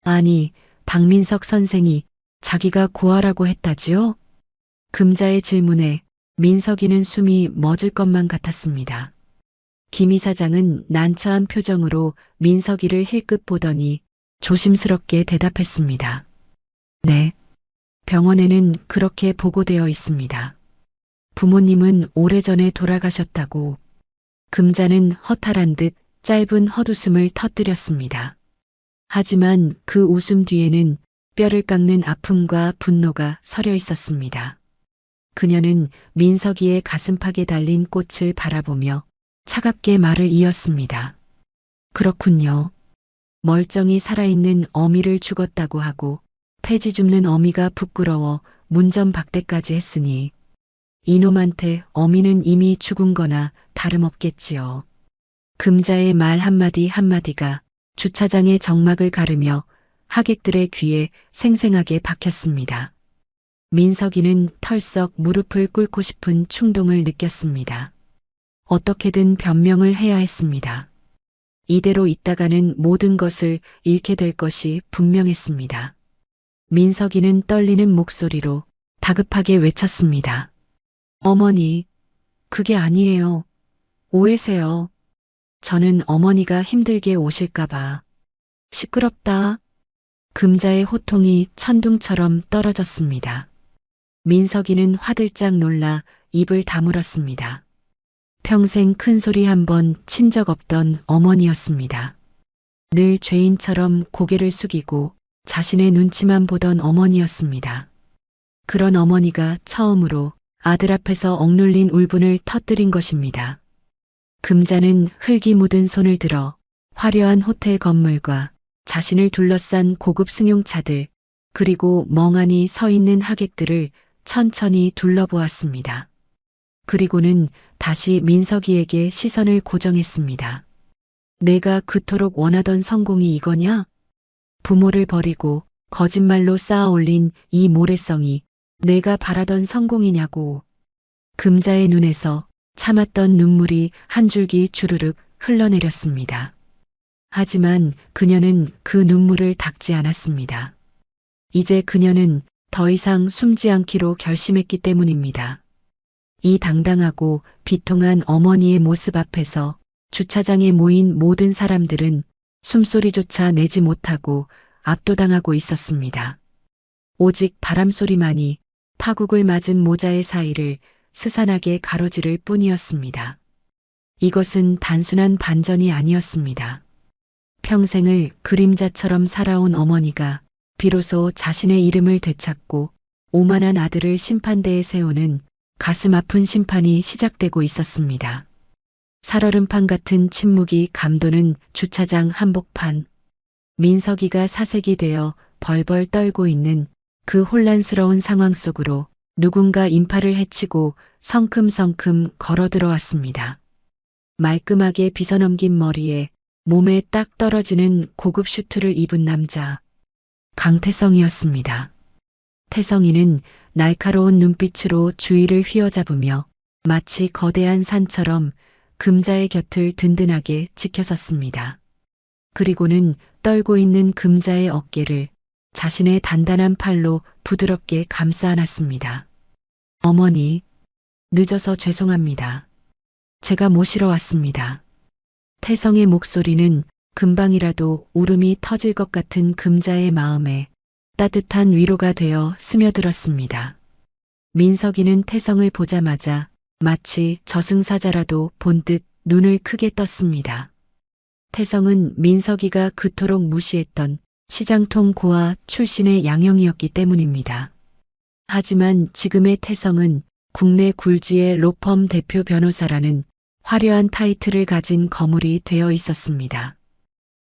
아니, 박민석 선생이 자기가 고아라고 했다지요? 금자의 질문에 민석이는 숨이 멎을 것만 같았습니다. 김 이사장은 난처한 표정으로 민석이를 힐끗 보더니 조심스럽게 대답했습니다. 네, 병원에는 그렇게 보고되어 있습니다. 부모님은 오래전에 돌아가셨다고. 금자는 허탈한 듯 짧은 헛웃음을 터뜨렸습니다. 하지만 그 웃음 뒤에는 뼈를 깎는 아픔과 분노가 서려 있었습니다. 그녀는 민석이의 가슴팍에 달린 꽃을 바라보며 차갑게 말을 이었습니다. 그렇군요. 멀쩡히 살아있는 어미를 죽었다고 하고 폐지 줍는 어미가 부끄러워 문전박대까지 했으니 이놈한테 어미는 이미 죽은 거나 다름없겠지요. 금자의 말 한마디 한마디가 주차장의 정막을 가르며 하객들의 귀에 생생하게 박혔습니다. 민석이는 털썩 무릎을 꿇고 싶은 충동을 느꼈습니다. 어떻게든 변명을 해야 했습니다. 이대로 있다가는 모든 것을 잃게 될 것이 분명했습니다. 민석이는 떨리는 목소리로 다급하게 외쳤습니다. 어머니, 그게 아니에요. 오해세요. 저는 어머니가 힘들게 오실까봐. 시끄럽다. 금자의 호통이 천둥처럼 떨어졌습니다. 민석이는 화들짝 놀라 입을 다물었습니다. 평생 큰 소리 한 번 친 적 없던 어머니였습니다. 늘 죄인처럼 고개를 숙이고 자신의 눈치만 보던 어머니였습니다. 그런 어머니가 처음으로 아들 앞에서 억눌린 울분을 터뜨린 것입니다. 금자는 흙이 묻은 손을 들어 화려한 호텔 건물과 자신을 둘러싼 고급 승용차들, 그리고 멍하니 서 있는 하객들을 천천히 둘러보았습니다. 그리고는 다시 민석이에게 시선을 고정했습니다. 내가 그토록 원하던 성공이 이거냐? 부모를 버리고 거짓말로 쌓아 올린 이 모래성이 내가 바라던 성공이냐고. 금자의 눈에서 참았던 눈물이 한 줄기 주르륵 흘러내렸습니다. 하지만 그녀는 그 눈물을 닦지 않았습니다. 이제 그녀는 더 이상 숨지 않기로 결심했기 때문입니다. 이 당당하고 비통한 어머니의 모습 앞에서 주차장에 모인 모든 사람들은 숨소리조차 내지 못하고 압도당하고 있었습니다. 오직 바람소리만이 파국을 맞은 모자의 사이를 스산하게 가로지를 뿐이었습니다. 이것은 단순한 반전이 아니었습니다. 평생을 그림자처럼 살아온 어머니가 비로소 자신의 이름을 되찾고 오만한 아들을 심판대에 세우는 가슴 아픈 심판이 시작되고 있었습니다. 살얼음판 같은 침묵이 감도는 주차장 한복판. 민석이가 사색이 되어 벌벌 떨고 있는 그 혼란스러운 상황 속으로 누군가 인파를 헤치고 성큼성큼 걸어 들어왔습니다. 말끔하게 빗어넘긴 머리에 몸에 딱 떨어지는 고급 슈트를 입은 남자. 강태성이었습니다. 태성이는 날카로운 눈빛으로 주위를 휘어잡으며 마치 거대한 산처럼 금자의 곁을 든든하게 지켜섰습니다. 그리고는 떨고 있는 금자의 어깨를 자신의 단단한 팔로 부드럽게 감싸 안았습니다. 어머니, 늦어서 죄송합니다. 제가 모시러 왔습니다. 태성의 목소리는 금방이라도 울음이 터질 것 같은 금자의 마음에 따뜻한 위로가 되어 스며들었습니다. 민석이는 태성을 보자마자 마치 저승사자라도 본 듯 눈을 크게 떴습니다. 태성은 민석이가 그토록 무시했던 시장통 고아 출신의 양형이었기 때문입니다. 하지만 지금의 태성은 국내 굴지의 로펌 대표 변호사라는 화려한 타이틀을 가진 거물이 되어 있었습니다.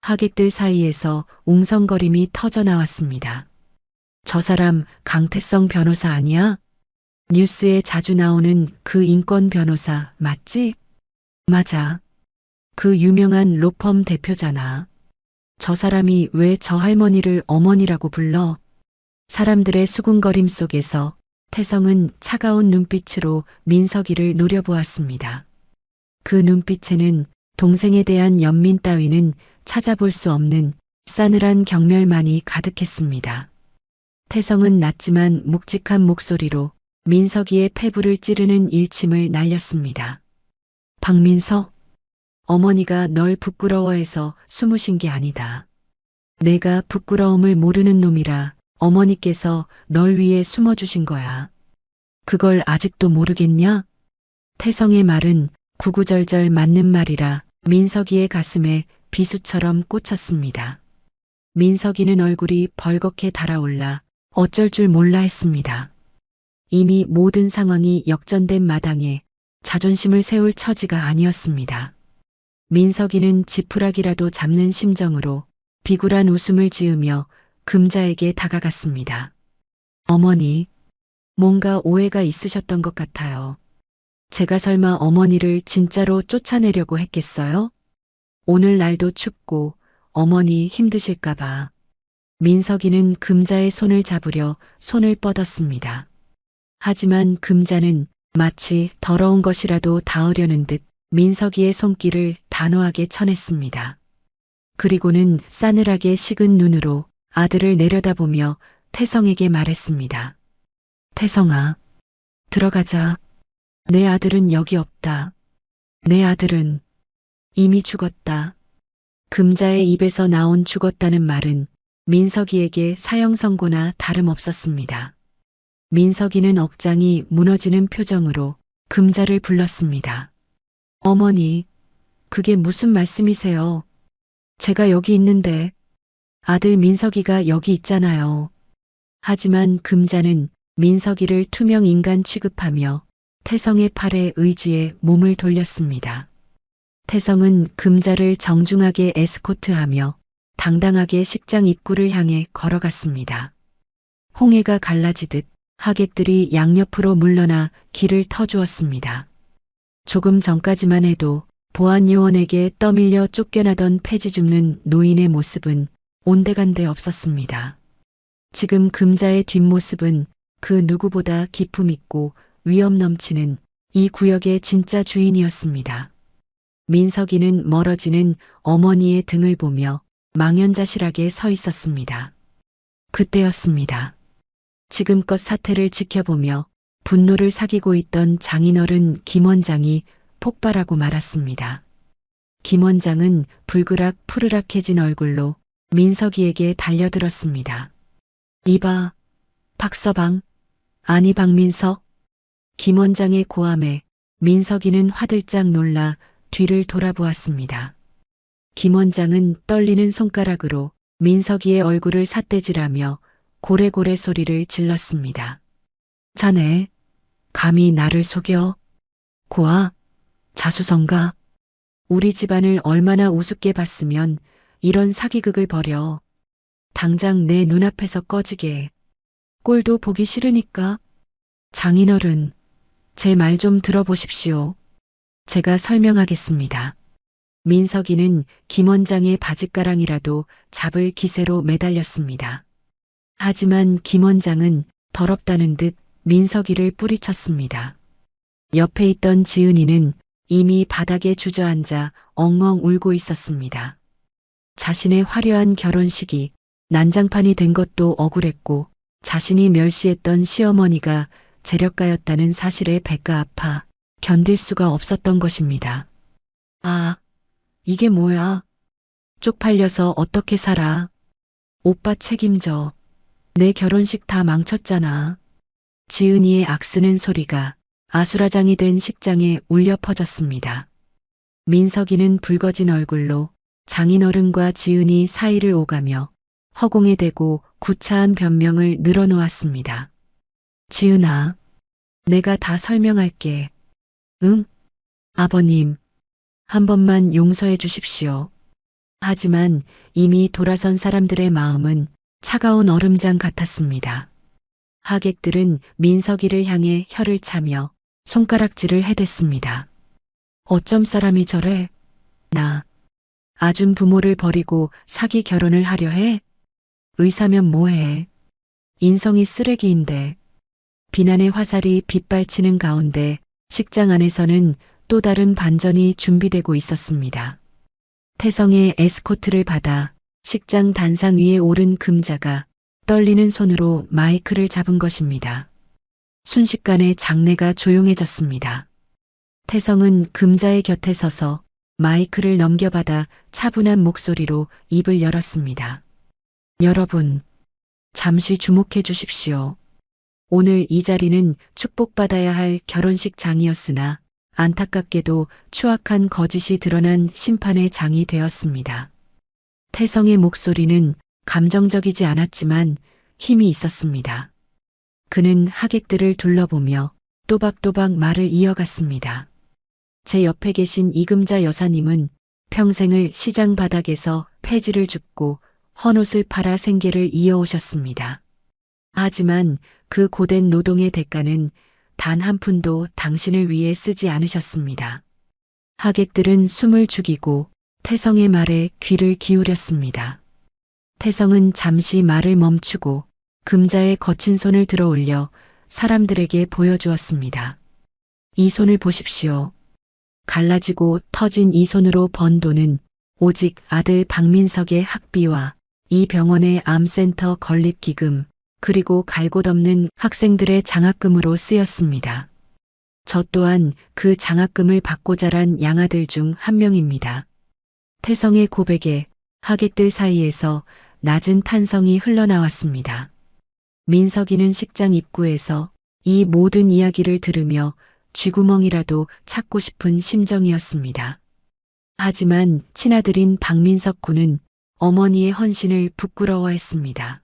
하객들 사이에서 웅성거림이 터져나왔습니다. 저 사람 강태성 변호사 아니야? 뉴스에 자주 나오는 그 인권 변호사 맞지? 맞아. 그 유명한 로펌 대표잖아. 저 사람이 왜 저 할머니를 어머니라고 불러? 사람들의 수군거림 속에서 태성은 차가운 눈빛으로 민석이를 노려보았습니다. 그 눈빛에는 동생에 대한 연민 따위는 찾아볼 수 없는 싸늘한 경멸만이 가득했습니다. 태성은 낮지만 묵직한 목소리로 민석이의 폐부를 찌르는 일침을 날렸습니다. 박민석, 어머니가 널 부끄러워해서 숨으신 게 아니다. 내가 부끄러움을 모르는 놈이라 어머니께서 널 위해 숨어주신 거야. 그걸 아직도 모르겠냐? 태성의 말은 구구절절 맞는 말이라 민석이의 가슴에 비수처럼 꽂혔습니다. 민석이는 얼굴이 벌겋게 달아올라 어쩔 줄 몰라 했습니다. 이미 모든 상황이 역전된 마당에 자존심을 세울 처지가 아니었습니다. 민석이는 지푸라기라도 잡는 심정으로 비굴한 웃음을 지으며 금자에게 다가갔습니다. 어머니, 뭔가 오해가 있으셨던 것 같아요. 제가 설마 어머니를 진짜로 쫓아내려고 했겠어요? 오늘 날도 춥고 어머니 힘드실까봐. 민석이는 금자의 손을 잡으려 손을 뻗었습니다. 하지만 금자는 마치 더러운 것이라도 닿으려는 듯 민석이의 손길을 단호하게 쳐냈습니다. 그리고는 싸늘하게 식은 눈으로 아들을 내려다보며 태성에게 말했습니다. 태성아, 들어가자. 내 아들은 여기 없다. 내 아들은 이미 죽었다. 금자의 입에서 나온 죽었다는 말은 민석이에게 사형 선고나 다름없었습니다. 민석이는 억장이 무너지는 표정으로 금자를 불렀습니다. 어머니, 그게 무슨 말씀이세요? 제가 여기 있는데 아들 민석이가 여기 있잖아요. 하지만 금자는 민석이를 투명 인간 취급하며 태성의 팔에 의지에 몸을 돌렸습니다. 태성은 금자를 정중하게 에스코트하며 당당하게 식장 입구를 향해 걸어갔습니다. 홍해가 갈라지듯 하객들이 양옆으로 물러나 길을 터주었습니다. 조금 전까지만 해도 보안요원에게 떠밀려 쫓겨나던 폐지 줍는 노인의 모습은 온데간데 없었습니다. 지금 금자의 뒷모습은 그 누구보다 기품 있고 위험 넘치는 이 구역의 진짜 주인이었습니다. 민석이는 멀어지는 어머니의 등을 보며 망연자실하게 서 있었습니다. 그때였습니다. 지금껏 사태를 지켜보며 분노를 사귀고 있던 장인어른 김원장이 폭발하고 말았습니다. 김원장은 불그락 푸르락해진 얼굴로 민석이에게 달려들었습니다. 이봐, 박서방, 아니 박민석. 김원장의 고함에 민석이는 화들짝 놀라 뒤를 돌아보았습니다. 김원장은 떨리는 손가락으로 민석이의 얼굴을 삿대질하며 고래고래 소리를 질렀습니다. 자네, 감히 나를 속여? 고아, 자수성가. 우리 집안을 얼마나 우습게 봤으면 이런 사기극을 벌여. 당장 내 눈앞에서 꺼지게. 꼴도 보기 싫으니까. 장인어른, 제 말 좀 들어보십시오. 제가 설명하겠습니다. 민석이는 김원장의 바짓가랑이라도 잡을 기세로 매달렸습니다. 하지만 김원장은 더럽다는 듯 민석이를 뿌리쳤습니다. 옆에 있던 지은이는 이미 바닥에 주저앉아 엉엉 울고 있었습니다. 자신의 화려한 결혼식이 난장판이 된 것도 억울했고 자신이 멸시했던 시어머니가 재력가였다는 사실에 배가 아파 견딜 수가 없었던 것입니다. 아, 이게 뭐야? 쪽팔려서 어떻게 살아? 오빠 책임져. 내 결혼식 다 망쳤잖아. 지은이의 악쓰는 소리가 아수라장이 된 식장에 울려 퍼졌습니다. 민석이는 붉어진 얼굴로 장인어른과 지은이 사이를 오가며 허공에 대고 구차한 변명을 늘어놓았습니다. 지은아, 내가 다 설명할게. 응? 아버님, 한 번만 용서해 주십시오. 하지만 이미 돌아선 사람들의 마음은 차가운 얼음장 같았습니다. 하객들은 민석이를 향해 혀를 차며 손가락질을 해댔습니다. 어쩜 사람이 저래? 나, 아준 부모를 버리고 사기 결혼을 하려 해? 의사면 뭐해? 인성이 쓰레기인데. 비난의 화살이 빗발치는 가운데 식장 안에서는 또 다른 반전이 준비되고 있었습니다. 태성의 에스코트를 받아 식장 단상 위에 오른 금자가 떨리는 손으로 마이크를 잡은 것입니다. 순식간에 장내가 조용해졌습니다. 태성은 금자의 곁에 서서 마이크를 넘겨받아 차분한 목소리로 입을 열었습니다. 여러분, 잠시 주목해 주십시오. 오늘 이 자리는 축복받아야 할 결혼식 장이었으나 안타깝게도 추악한 거짓이 드러난 심판의 장이 되었습니다. 태성의 목소리는 감정적이지 않았지만 힘이 있었습니다. 그는 하객들을 둘러보며 또박또박 말을 이어갔습니다. 제 옆에 계신 이금자 여사님은 평생을 시장 바닥에서 폐지를 줍고 헌옷을 팔아 생계를 이어오셨습니다. 하지만 그 고된 노동의 대가는 단 한 푼도 당신을 위해 쓰지 않으셨습니다. 하객들은 숨을 죽이고 태성의 말에 귀를 기울였습니다. 태성은 잠시 말을 멈추고 금자의 거친 손을 들어 올려 사람들에게 보여주었습니다. 이 손을 보십시오. 갈라지고 터진 이 손으로 번 돈은 오직 아들 박민석의 학비와 이 병원의 암센터 건립기금, 그리고 갈 곳 없는 학생들의 장학금으로 쓰였습니다. 저 또한 그 장학금을 받고 자란 양아들 중 한 명입니다. 태성의 고백에 하객들 사이에서 낮은 탄성이 흘러나왔습니다. 민석이는 식장 입구에서 이 모든 이야기를 들으며 쥐구멍이라도 찾고 싶은 심정이었습니다. 하지만 친아들인 박민석 군은 어머니의 헌신을 부끄러워했습니다.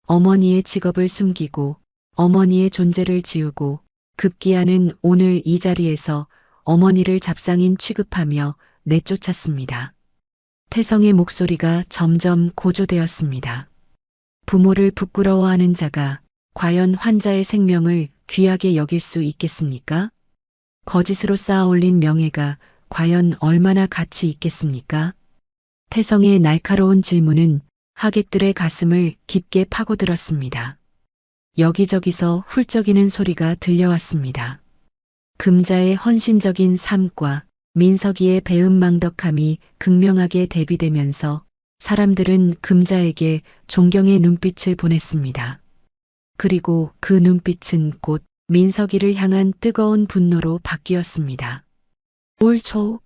어머니의 직업을 숨기고 어머니의 존재를 지우고 급기야는 오늘 이 자리에서 어머니를 잡상인 취급하며 내쫓았습니다. 태성의 목소리가 점점 고조되었습니다. 부모를 부끄러워하는 자가 과연 환자의 생명을 귀하게 여길 수 있겠습니까? 거짓으로 쌓아올린 명예가 과연 얼마나 가치 있겠습니까? 태성의 날카로운 질문은 하객들의 가슴을 깊게 파고들었습니다. 여기저기서 훌쩍이는 소리가 들려왔습니다. 금자의 헌신적인 삶과 민석이의 배은망덕함이 극명하게 대비되면서 사람들은 금자에게 존경의 눈빛을 보냈습니다. 그리고 그 눈빛은 곧 민석이를 향한 뜨거운 분노로 바뀌었습니다. 옳소.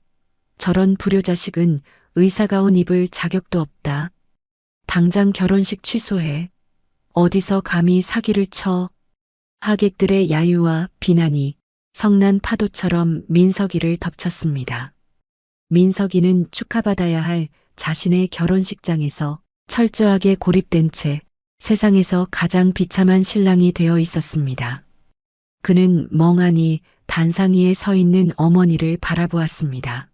저런 불효자식은 의사가 온 입을 자격도 없다. 당장 결혼식 취소해. 어디서 감히 사기를 쳐. 하객들의 야유와 비난이 성난 파도처럼 민석이를 덮쳤습니다. 민석이는 축하받아야 할 자신의 결혼식장에서 철저하게 고립된 채 세상에서 가장 비참한 신랑이 되어 있었습니다. 그는 멍하니 단상 위에 서 있는 어머니를 바라보았습니다.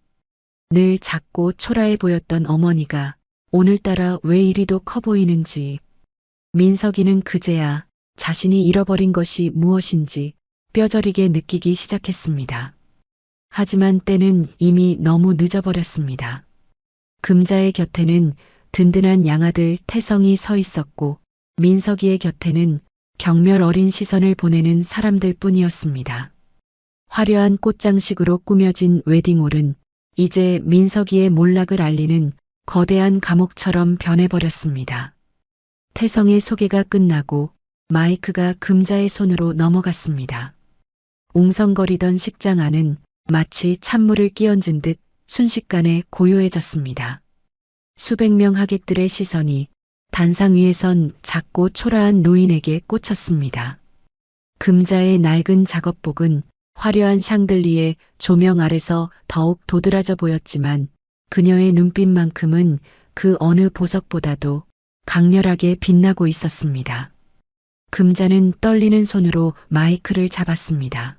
늘 작고 초라해 보였던 어머니가 오늘따라 왜 이리도 커 보이는지, 민석이는 그제야 자신이 잃어버린 것이 무엇인지 뼈저리게 느끼기 시작했습니다. 하지만 때는 이미 너무 늦어버렸습니다. 금자의 곁에는 든든한 양아들 태성이 서 있었고 민석이의 곁에는 경멸 어린 시선을 보내는 사람들 뿐이었습니다. 화려한 꽃장식으로 꾸며진 웨딩홀은 이제 민석이의 몰락을 알리는 거대한 감옥처럼 변해버렸습니다. 태성의 소개가 끝나고 마이크가 금자의 손으로 넘어갔습니다. 웅성거리던 식장 안은 마치 찬물을 끼얹은 듯 순식간에 고요해졌습니다. 수백 명 하객들의 시선이 단상 위에 선 작고 초라한 노인에게 꽂혔습니다. 금자의 낡은 작업복은 화려한 샹들리에 조명 아래서 더욱 도드라져 보였지만 그녀의 눈빛만큼은 그 어느 보석보다도 강렬하게 빛나고 있었습니다. 금자는 떨리는 손으로 마이크를 잡았습니다.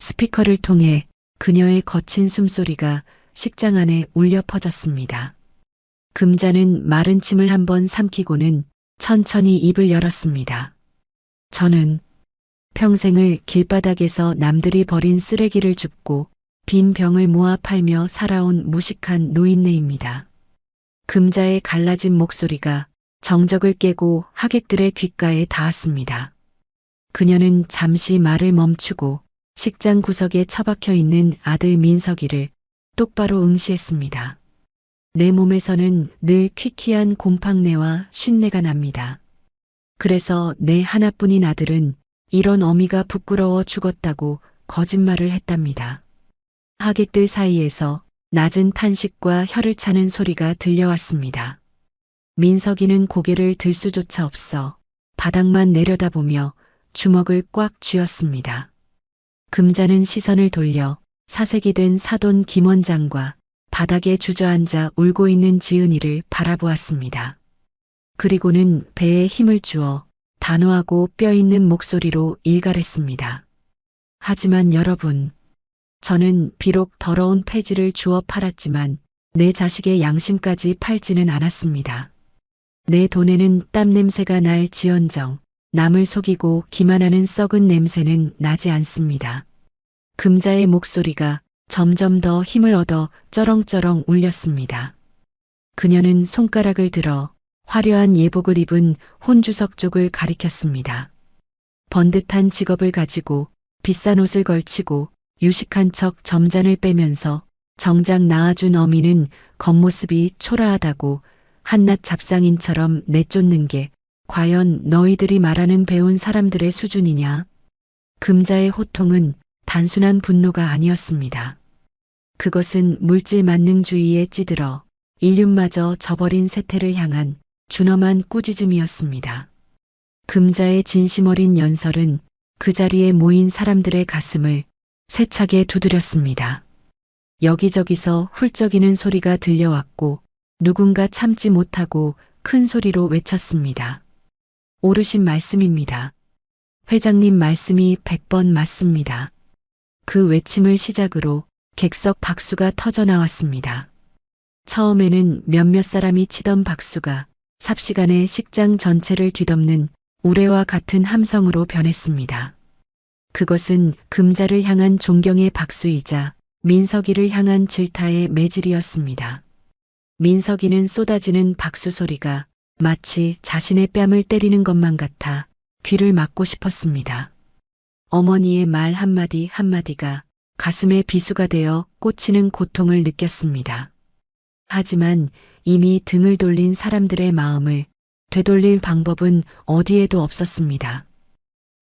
스피커를 통해 그녀의 거친 숨소리가 식장 안에 울려 퍼졌습니다. 금자는 마른 침을 한번 삼키고는 천천히 입을 열었습니다. 저는 평생을 길바닥에서 남들이 버린 쓰레기를 줍고 빈 병을 모아 팔며 살아온 무식한 노인네입니다. 금자의 갈라진 목소리가 정적을 깨고 하객들의 귓가에 닿았습니다. 그녀는 잠시 말을 멈추고 식장 구석에 처박혀 있는 아들 민석이를 똑바로 응시했습니다. 내 몸에서는 늘 퀴퀴한 곰팡내와 쉰내가 납니다. 그래서 내 하나뿐인 아들은 이런 어미가 부끄러워 죽었다고 거짓말을 했답니다. 하객들 사이에서 낮은 탄식과 혀를 차는 소리가 들려왔습니다. 민석이는 고개를 들 수조차 없어 바닥만 내려다보며 주먹을 꽉 쥐었습니다. 금자는 시선을 돌려 사색이 된 사돈 김 원장과 바닥에 주저앉아 울고 있는 지은이를 바라보았습니다. 그리고는 배에 힘을 주어 단호하고 뼈 있는 목소리로 일갈했습니다. 하지만 여러분, 저는 비록 더러운 폐지를 주워 팔았지만 내 자식의 양심까지 팔지는 않았습니다. 내 돈에는 땀 냄새가 날 지언정 남을 속이고 기만하는 썩은 냄새는 나지 않습니다. 금자의 목소리가 점점 더 힘을 얻어 쩌렁쩌렁 울렸습니다. 그녀는 손가락을 들어 화려한 예복을 입은 혼주석 쪽을 가리켰습니다. 번듯한 직업을 가지고 비싼 옷을 걸치고 유식한 척 점잔을 빼면서 정작 낳아준 어미는 겉모습이 초라하다고 한낱 잡상인처럼 내쫓는 게 과연 너희들이 말하는 배운 사람들의 수준이냐? 금자의 호통은 단순한 분노가 아니었습니다. 그것은 물질 만능주의에 찌들어 인륜마저 저버린 세태를 향한 준엄한 꾸짖음이었습니다. 금자의 진심 어린 연설은 그 자리에 모인 사람들의 가슴을 세차게 두드렸습니다. 여기저기서 훌쩍이는 소리가 들려왔고 누군가 참지 못하고 큰 소리로 외쳤습니다. 오르신 말씀입니다. 회장님 말씀이 100번 맞습니다. 그 외침을 시작으로 객석 박수가 터져 나왔습니다. 처음에는 몇몇 사람이 치던 박수가 삽시간에 식장 전체를 뒤덮는 우레와 같은 함성으로 변했습니다. 그것은 금자를 향한 존경의 박수이자 민석이를 향한 질타의 매질이었습니다. 민석이는 쏟아지는 박수 소리가 마치 자신의 뺨을 때리는 것만 같아 귀를 막고 싶었습니다. 어머니의 말 한마디 한마디가 가슴에 비수가 되어 꽂히는 고통을 느꼈습니다. 하지만 이미 등을 돌린 사람들의 마음을 되돌릴 방법은 어디에도 없었습니다.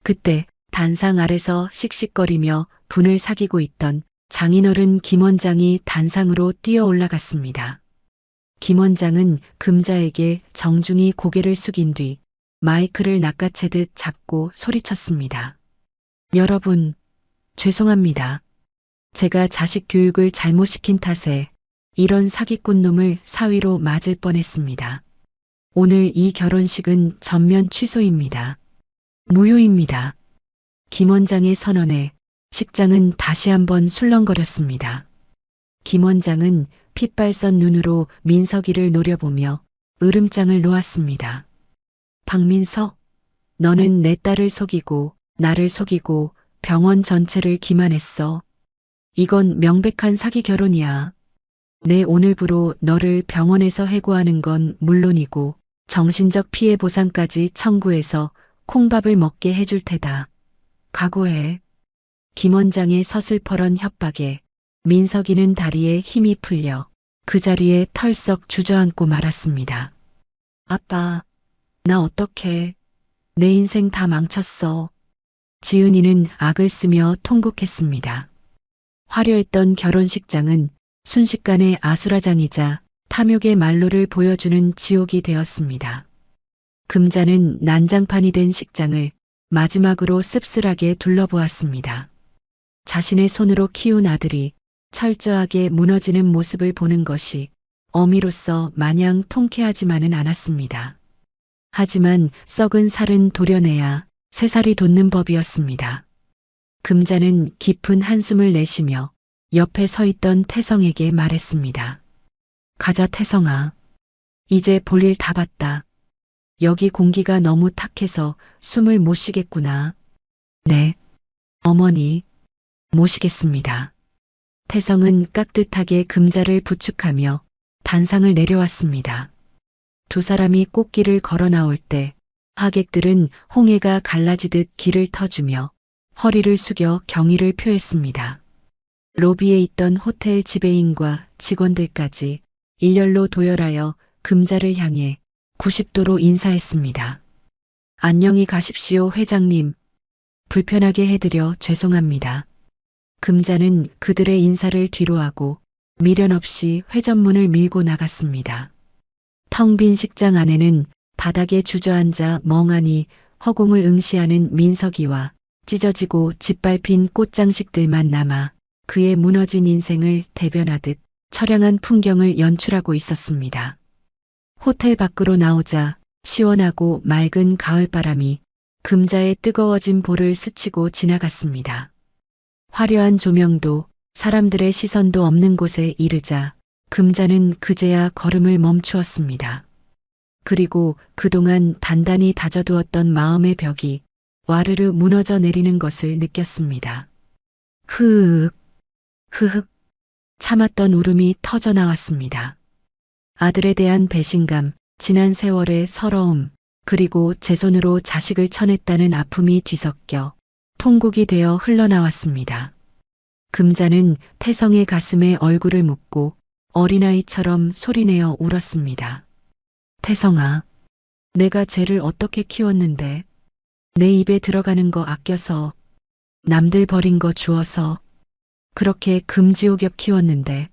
그때 단상 아래서 씩씩거리며 분을 사귀고 있던 장인어른 김 원장이 단상으로 뛰어 올라갔습니다. 김 원장은 금자에게 정중히 고개를 숙인 뒤 마이크를 낚아채듯 잡고 소리쳤습니다. 여러분, 죄송합니다. 제가 자식 교육을 잘못 시킨 탓에 이런 사기꾼 놈을 사위로 맞을 뻔했습니다. 오늘 이 결혼식은 전면 취소입니다. 무효입니다. 김 원장의 선언에 식장은 다시 한번 술렁거렸습니다. 김 원장은 핏발선 눈으로 민석이를 노려보며 으름장을 놓았습니다. 박민석, 너는 내 딸을 속이고 나를 속이고 병원 전체를 기만했어. 이건 명백한 사기 결혼이야. 내 오늘부로 너를 병원에서 해고하는 건 물론이고 정신적 피해 보상까지 청구해서 콩밥을 먹게 해줄 테다. 각오해. 김 원장의 서슬퍼런 협박에 민석이는 다리에 힘이 풀려 그 자리에 털썩 주저앉고 말았습니다. 아빠, 나 어떡해. 내 인생 다 망쳤어. 지은이는 악을 쓰며 통곡했습니다. 화려했던 결혼식장은 순식간에 아수라장이자 탐욕의 말로를 보여주는 지옥이 되었습니다. 금자는 난장판이 된 식장을 마지막으로 씁쓸하게 둘러보았습니다. 자신의 손으로 키운 아들이 철저하게 무너지는 모습을 보는 것이 어미로서 마냥 통쾌하지만은 않았습니다. 하지만 썩은 살은 도려내야 새살이 돋는 법이었습니다. 금자는 깊은 한숨을 내쉬며 옆에 서 있던 태성에게 말했습니다. 가자 태성아. 이제 볼일 다 봤다. 여기 공기가 너무 탁해서 숨을 못 쉬겠구나. 네, 어머니, 모시겠습니다. 태성은 깍듯하게 금자를 부축하며 단상을 내려왔습니다. 두 사람이 꽃길을 걸어 나올 때 하객들은 홍해가 갈라지듯 길을 터주며 허리를 숙여 경의를 표했습니다. 로비에 있던 호텔 지배인과 직원들까지 일렬로 도열하여 금자를 향해 90도로 인사했습니다. 안녕히 가십시오, 회장님. 불편하게 해드려 죄송합니다. 금자는 그들의 인사를 뒤로하고 미련 없이 회전문을 밀고 나갔습니다. 텅 빈 식장 안에는 바닥에 주저앉아 멍하니 허공을 응시하는 민석이와 찢어지고 짓밟힌 꽃장식들만 남아 그의 무너진 인생을 대변하듯 처량한 풍경을 연출하고 있었습니다. 호텔 밖으로 나오자 시원하고 맑은 가을바람이 금자의 뜨거워진 볼을 스치고 지나갔습니다. 화려한 조명도 사람들의 시선도 없는 곳에 이르자 금자는 그제야 걸음을 멈추었습니다. 그리고 그동안 단단히 다져두었던 마음의 벽이 와르르 무너져 내리는 것을 느꼈습니다. 흐윽, 흐흑, 참았던 울음이 터져 나왔습니다. 아들에 대한 배신감, 지난 세월의 서러움, 그리고 제 손으로 자식을 쳐냈다는 아픔이 뒤섞여 통곡이 되어 흘러나왔습니다. 금자는 태성의 가슴에 얼굴을 묻고 어린아이처럼 소리내어 울었습니다. 태성아, 내가 쟤를 어떻게 키웠는데, 내 입에 들어가는 거 아껴서, 남들 버린 거 주어서, 그렇게 금지옥엽 키웠는데,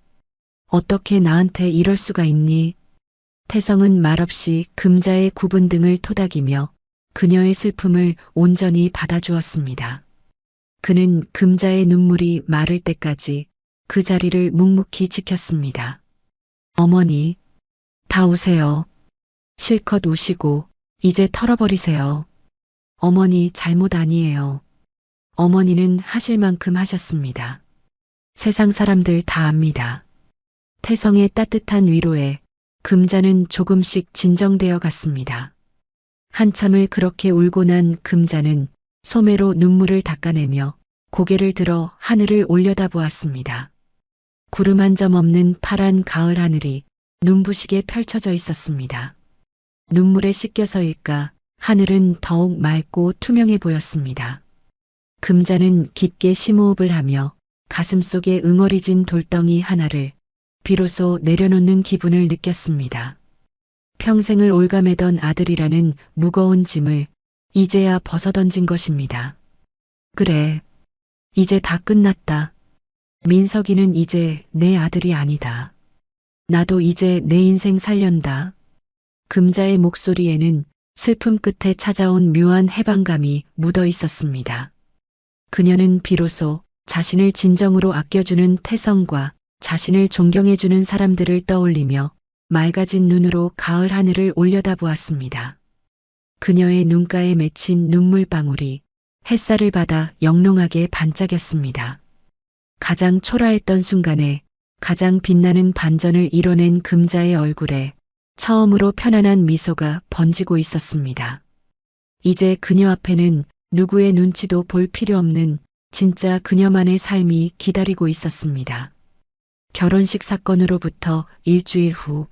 어떻게 나한테 이럴 수가 있니? 태성은 말없이 금자의 굽은 등을 토닥이며 그녀의 슬픔을 온전히 받아주었습니다. 그는 금자의 눈물이 마를 때까지 그 자리를 묵묵히 지켰습니다. 어머니, 다 우세요. 실컷 우시고 이제 털어버리세요. 어머니 잘못 아니에요. 어머니는 하실 만큼 하셨습니다. 세상 사람들 다 압니다. 태성의 따뜻한 위로에 금자는 조금씩 진정되어 갔습니다. 한참을 그렇게 울고 난 금자는 소매로 눈물을 닦아내며 고개를 들어 하늘을 올려다보았습니다. 구름 한 점 없는 파란 가을 하늘이 눈부시게 펼쳐져 있었습니다. 눈물에 씻겨서일까 하늘은 더욱 맑고 투명해 보였습니다. 금자는 깊게 심호흡을 하며 가슴속에 응어리진 돌덩이 하나를 비로소 내려놓는 기분을 느꼈습니다. 평생을 올가매던 아들이라는 무거운 짐을 이제야 벗어던진 것입니다. 그래, 이제 다 끝났다. 민석이는 이제 내 아들이 아니다. 나도 이제 내 인생 살련다. 금자의 목소리에는 슬픔 끝에 찾아온 묘한 해방감이 묻어 있었습니다. 그녀는 비로소 자신을 진정으로 아껴주는 태성과 자신을 존경해주는 사람들을 떠올리며 맑아진 눈으로 가을 하늘을 올려다보았습니다. 그녀의 눈가에 맺힌 눈물방울이 햇살을 받아 영롱하게 반짝였습니다. 가장 초라했던 순간에 가장 빛나는 반전을 이뤄낸 금자의 얼굴에 처음으로 편안한 미소가 번지고 있었습니다. 이제 그녀 앞에는 누구의 눈치도 볼 필요 없는 진짜 그녀만의 삶이 기다리고 있었습니다. 결혼식 사건으로부터 일주일 후,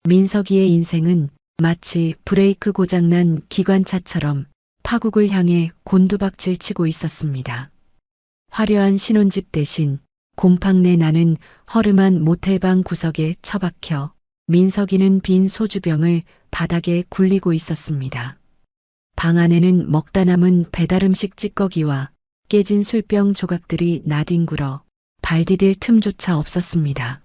민석이의 인생은 마치 브레이크 고장난 기관차처럼 파국을 향해 곤두박질 치고 있었습니다. 화려한 신혼집 대신 곰팡내 나는 허름한 모텔방 구석에 처박혀 민석이는 빈 소주병을 바닥에 굴리고 있었습니다. 방 안에는 먹다 남은 배달음식 찌꺼기와 깨진 술병 조각들이 나뒹굴어 발 디딜 틈조차 없었습니다.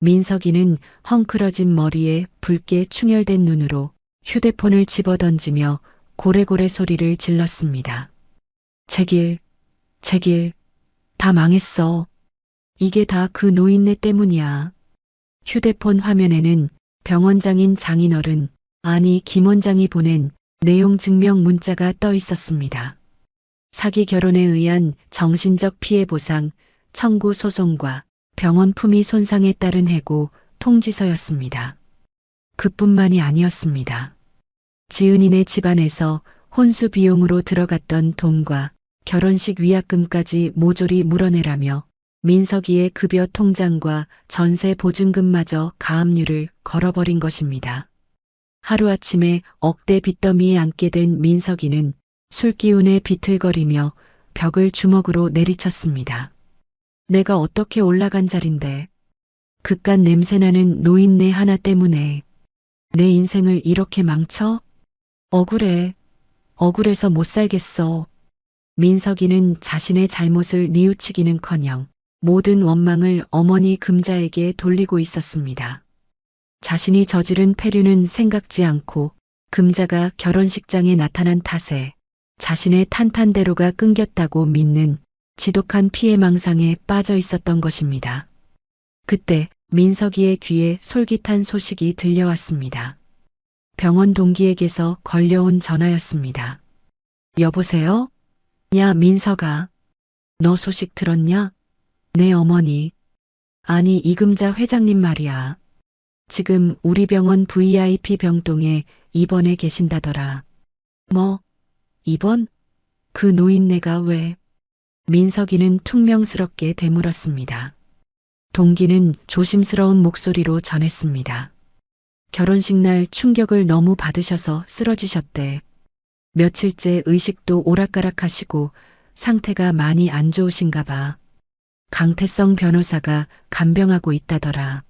민석이는 헝클어진 머리에 붉게 충혈된 눈으로 휴대폰을 집어던지며 고래고래 소리를 질렀습니다. 제길, 다 망했어. 이게 다 그 노인네 때문이야. 휴대폰 화면에는 병원장인 장인어른, 아니 김 원장이 보낸 내용 증명 문자가 떠 있었습니다. 사기 결혼에 의한 정신적 피해 보상, 청구 소송과 병원 품위 손상에 따른 해고 통지서였습니다. 그뿐만이 아니었습니다. 지은이네 집안에서 혼수 비용으로 들어갔던 돈과 결혼식 위약금까지 모조리 물어내라며 민석이의 급여 통장과 전세 보증금마저 가압류를 걸어버린 것입니다. 하루아침에 억대 빚더미에 앉게 된 민석이는 술기운에 비틀거리며 벽을 주먹으로 내리쳤습니다. 내가 어떻게 올라간 자린데 그깟 냄새나는 노인네 하나 때문에 내 인생을 이렇게 망쳐? 억울해. 억울해서 못 살겠어. 민석이는 자신의 잘못을 뉘우치기는커녕 모든 원망을 어머니 금자에게 돌리고 있었습니다. 자신이 저지른 폐륜은 생각지 않고 금자가 결혼식장에 나타난 탓에 자신의 탄탄대로가 끊겼다고 믿는 지독한 피해망상에 빠져 있었던 것입니다. 그때 민석이의 귀에 솔깃한 소식이 들려왔습니다. 병원 동기에게서 걸려온 전화였습니다. 여보세요? 야 민석아, 너 소식 들었냐? 내 어머니, 아니 이금자 회장님 말이야. 지금 우리 병원 VIP 병동에 입원해 계신다더라. 뭐, 입원? 그 노인네가 왜? 민석이는 퉁명스럽게 되물었습니다. 동기는 조심스러운 목소리로 전했습니다. 결혼식 날 충격을 너무 받으셔서 쓰러지셨대. 며칠째 의식도 오락가락하시고 상태가 많이 안 좋으신가 봐. 강태성 변호사가 간병하고 있다더라.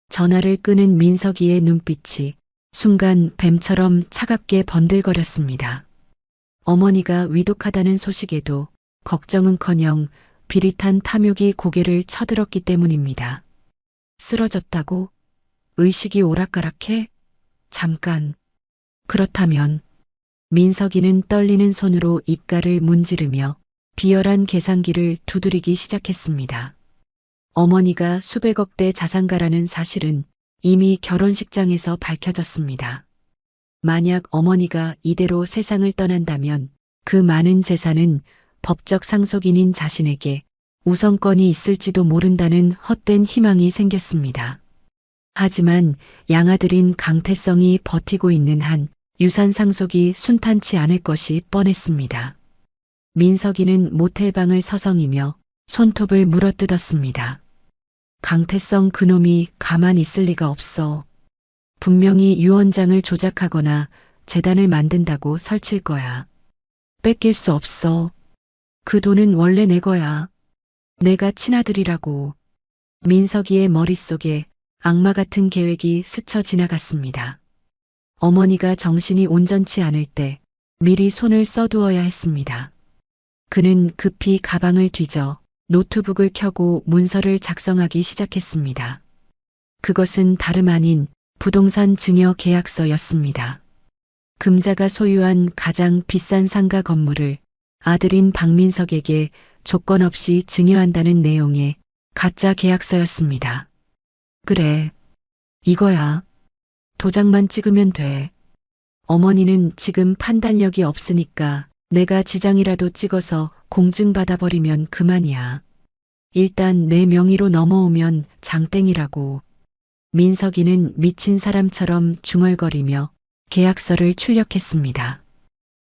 전화를 끄는 민석이의 눈빛이 순간 뱀처럼 차갑게 번들거렸습니다. 어머니가 위독하다는 소식에도 걱정은커녕 비릿한 탐욕이 고개를 쳐들었기 때문입니다. 쓰러졌다고? 의식이 오락가락해? 잠깐. 그렇다면 민석이는 떨리는 손으로 입가를 문지르며 비열한 계산기를 두드리기 시작했습니다. 어머니가 수백억대 자산가라는 사실은 이미 결혼식장에서 밝혀졌습니다. 만약 어머니가 이대로 세상을 떠난다면 그 많은 재산은 법적 상속인인 자신에게 우선권이 있을지도 모른다는 헛된 희망이 생겼습니다. 하지만 양아들인 강태성이 버티고 있는 한 유산 상속이 순탄치 않을 것이 뻔했습니다. 민석이는 모텔방을 서성이며 손톱을 물어뜯었습니다. 강태성 그놈이 가만히 있을 리가 없어. 분명히 유언장을 조작하거나 재단을 만든다고 설칠 거야. 뺏길 수 없어. 그 돈은 원래 내 거야. 내가 친아들이라고. 민석이의 머릿속에 악마 같은 계획이 스쳐 지나갔습니다. 어머니가 정신이 온전치 않을 때 미리 손을 써두어야 했습니다. 그는 급히 가방을 뒤져 노트북을 켜고 문서를 작성하기 시작했습니다. 그것은 다름 아닌 부동산 증여 계약서였습니다. 금자가 소유한 가장 비싼 상가 건물을 아들인 박민석에게 조건 없이 증여한다는 내용의 가짜 계약서였습니다. 그래, 이거야. 도장만 찍으면 돼. 어머니는 지금 판단력이 없으니까 내가 지장이라도 찍어서 공증받아버리면 그만이야. 일단 내 명의로 넘어오면 장땡이라고. 민석이는 미친 사람처럼 중얼거리며 계약서를 출력했습니다.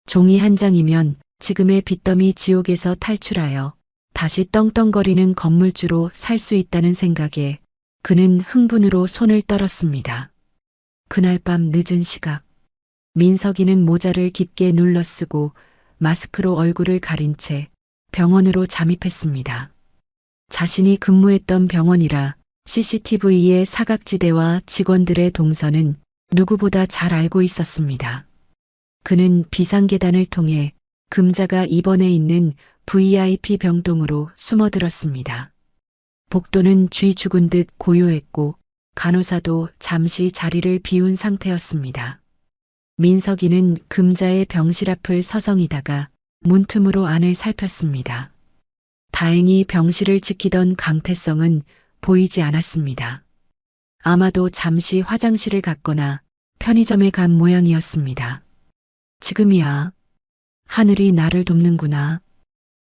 종이 한 장이면 지금의 빚더미 지옥에서 탈출하여 다시 떵떵거리는 건물주로 살 수 있다는 생각에 그는 흥분으로 손을 떨었습니다. 그날 밤 늦은 시각, 민석이는 모자를 깊게 눌러쓰고 마스크로 얼굴을 가린 채 병원으로 잠입했습니다. 자신이 근무했던 병원이라 CCTV의 사각지대와 직원들의 동선은 누구보다 잘 알고 있었습니다. 그는 비상계단을 통해 금자가 입원해 있는 VIP 병동으로 숨어들었습니다. 복도는 쥐 죽은 듯 고요했고 간호사도 잠시 자리를 비운 상태였습니다. 민석이는 금자의 병실 앞을 서성이다가 문틈으로 안을 살폈습니다. 다행히 병실을 지키던 강태성은 보이지 않았습니다. 아마도 잠시 화장실을 갔거나 편의점에 간 모양이었습니다. 지금이야. 하늘이 나를 돕는구나.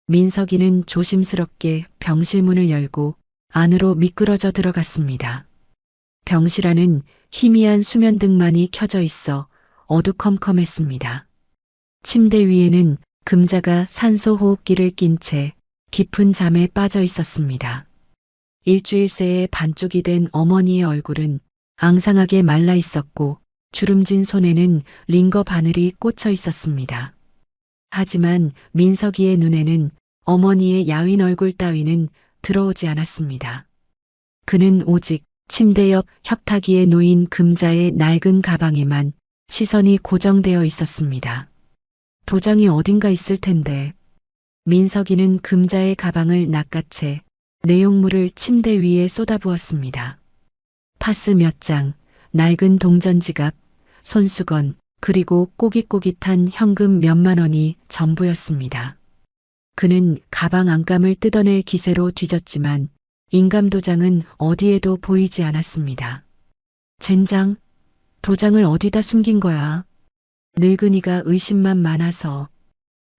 민석이는 조심스럽게 병실 문을 열고 안으로 미끄러져 들어갔습니다. 병실 안은 희미한 수면등만이 켜져 있어 어두컴컴했습니다. 침대 위에는 금자가 산소호흡기를 낀 채 깊은 잠에 빠져 있었습니다. 일주일 새에 반쪽이 된 어머니의 얼굴은 앙상하게 말라 있었고 주름진 손에는 링거 바늘이 꽂혀 있었습니다. 하지만 민석이의 눈에는 어머니의 야윈 얼굴 따위는 들어오지 않았습니다. 그는 오직 침대 옆 협탁위에 놓인 금자의 낡은 가방에만 시선이 고정되어 있었습니다. 도장이 어딘가 있을 텐데. 민석이는 금자의 가방을 낚아채 내용물을 침대 위에 쏟아부었습니다. 파스 몇 장, 낡은 동전지갑, 손수건, 그리고 꼬깃꼬깃한 현금 몇만 원이 전부였습니다. 그는 가방 안감을 뜯어낼 기세로 뒤졌지만 인감도장은 어디에도 보이지 않았습니다. 젠장, 도장을 어디다 숨긴 거야? 늙은이가 의심만 많아서.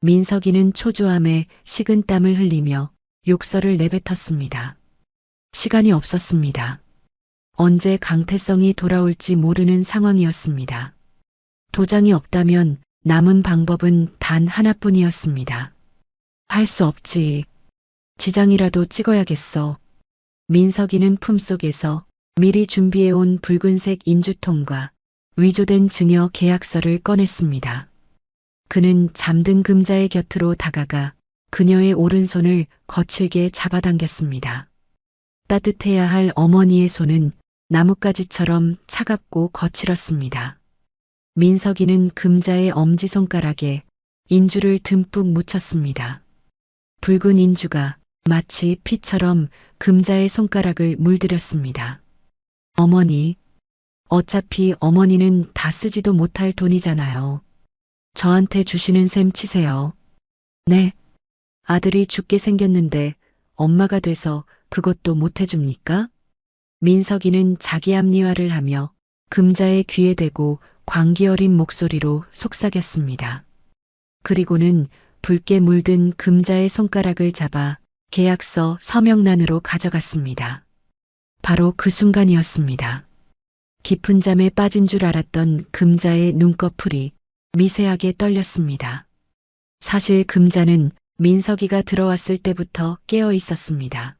민석이는 초조함에 식은땀을 흘리며 욕설을 내뱉었습니다. 시간이 없었습니다. 언제 강태성이 돌아올지 모르는 상황이었습니다. 도장이 없다면 남은 방법은 단 하나뿐이었습니다. 할 수 없지. 지장이라도 찍어야겠어. 민석이는 품속에서 미리 준비해온 붉은색 인주통과 위조된 증여 계약서를 꺼냈습니다. 그는 잠든 금자의 곁으로 다가가 그녀의 오른손을 거칠게 잡아당겼습니다. 따뜻해야 할 어머니의 손은 나뭇가지처럼 차갑고 거칠었습니다. 민석이는 금자의 엄지손가락에 인주를 듬뿍 묻혔습니다. 붉은 인주가 마치 피처럼 금자의 손가락을 물들였습니다. 어머니, 어차피 어머니는 다 쓰지도 못할 돈이잖아요. 저한테 주시는 셈 치세요. 네, 아들이 죽게 생겼는데 엄마가 돼서 그것도 못 해줍니까? 민석이는 자기 합리화를 하며 금자의 귀에 대고 광기 어린 목소리로 속삭였습니다. 그리고는 붉게 물든 금자의 손가락을 잡아 계약서 서명란으로 가져갔습니다. 바로 그 순간이었습니다. 깊은 잠에 빠진 줄 알았던 금자의 눈꺼풀이 미세하게 떨렸습니다. 사실 금자는 민석이가 들어왔을 때부터 깨어 있었습니다.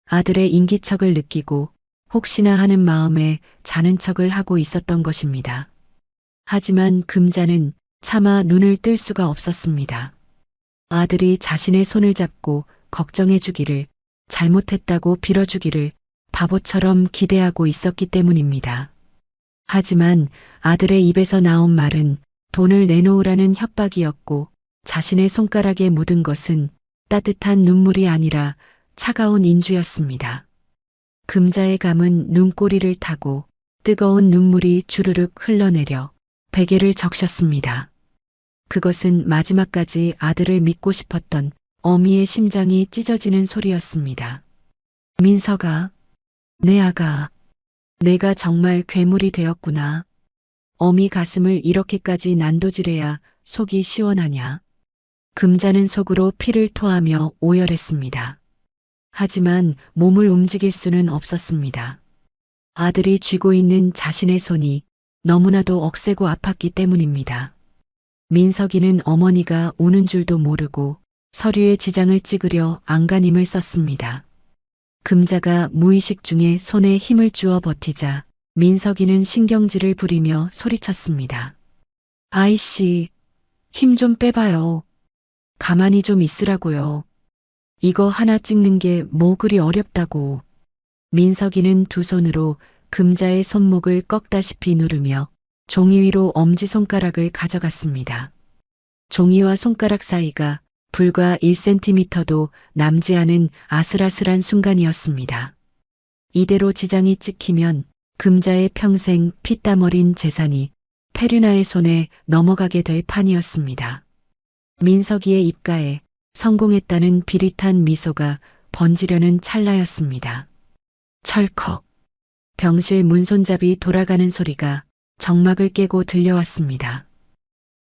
아들의 인기척을 느끼고 혹시나 하는 마음에 자는 척을 하고 있었던 것입니다. 하지만 금자는 차마 눈을 뜰 수가 없었습니다. 아들이 자신의 손을 잡고 걱정해 주기를, 잘못했다고 빌어주기를 바보처럼 기대하고 있었기 때문입니다. 하지만 아들의 입에서 나온 말은 돈을 내놓으라는 협박이었고 자신의 손가락에 묻은 것은 따뜻한 눈물이 아니라 차가운 인주였습니다. 금자의 감은 눈꼬리를 타고 뜨거운 눈물이 주르륵 흘러내려 베개를 적셨습니다. 그것은 마지막까지 아들을 믿고 싶었던 어미의 심장이 찢어지는 소리였습니다. 민석아, 내 아가, 내가 정말 괴물이 되었구나. 어미 가슴을 이렇게까지 난도질해야 속이 시원하냐. 금자는 속으로 피를 토하며 오열했습니다. 하지만 몸을 움직일 수는 없었습니다. 아들이 쥐고 있는 자신의 손이 너무나도 억세고 아팠기 때문입니다. 민석이는 어머니가 우는 줄도 모르고 서류에 지장을 찍으려 안간힘을 썼습니다. 금자가 무의식 중에 손에 힘을 주어 버티자 민석이는 신경질을 부리며 소리쳤습니다. 아이씨, 힘 좀 빼봐요. 가만히 좀 있으라고요. 이거 하나 찍는 게 뭐 그리 어렵다고. 민석이는 두 손으로 금자의 손목을 꺾다시피 누르며 종이 위로 엄지손가락을 가져갔습니다. 종이와 손가락 사이가 불과 1cm도 남지 않은 아슬아슬한 순간이었습니다. 이대로 지장이 찍히면 금자의 평생 피땀 어린 재산이 페류나의 손에 넘어가게 될 판이었습니다. 민석이의 입가에 성공했다는 비릿한 미소가 번지려는 찰나였습니다. 철컥. 병실 문손잡이 돌아가는 소리가 정막을 깨고 들려왔습니다.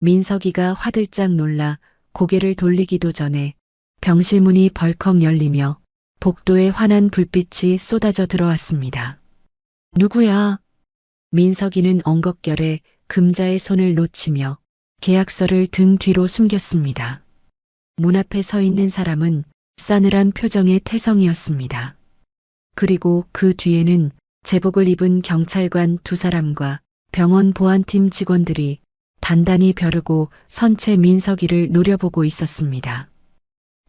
민석이가 화들짝 놀라 고개를 돌리기도 전에 병실 문이 벌컥 열리며 복도에 환한 불빛이 쏟아져 들어왔습니다. 누구야? 민석이는 엉겁결에 금자의 손을 놓치며 계약서를 등 뒤로 숨겼습니다. 문 앞에 서 있는 사람은 싸늘한 표정의 태성이었습니다. 그리고 그 뒤에는 제복을 입은 경찰관 두 사람과 병원 보안팀 직원들이 단단히 벼르고 선체 민석이를 노려보고 있었습니다.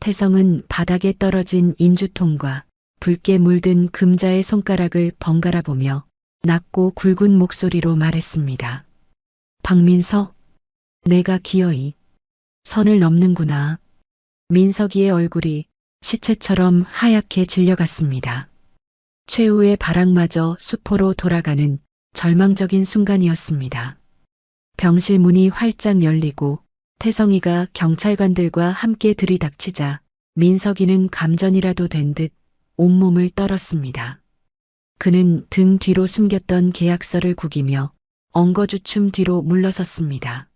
태성은 바닥에 떨어진 인주통과 붉게 물든 금자의 손가락을 번갈아 보며 낮고 굵은 목소리로 말했습니다. 박민석, 내가 기어이 선을 넘는구나. 민석이의 얼굴이 시체처럼 하얗게 질려갔습니다. 최후의 바람마저 수포로 돌아가는 절망적인 순간이었습니다. 병실 문이 활짝 열리고 태성이가 경찰관들과 함께 들이닥치자 민석이는 감전이라도 된 듯 온몸을 떨었습니다. 그는 등 뒤로 숨겼던 계약서를 구기며 엉거주춤 뒤로 물러섰습니다.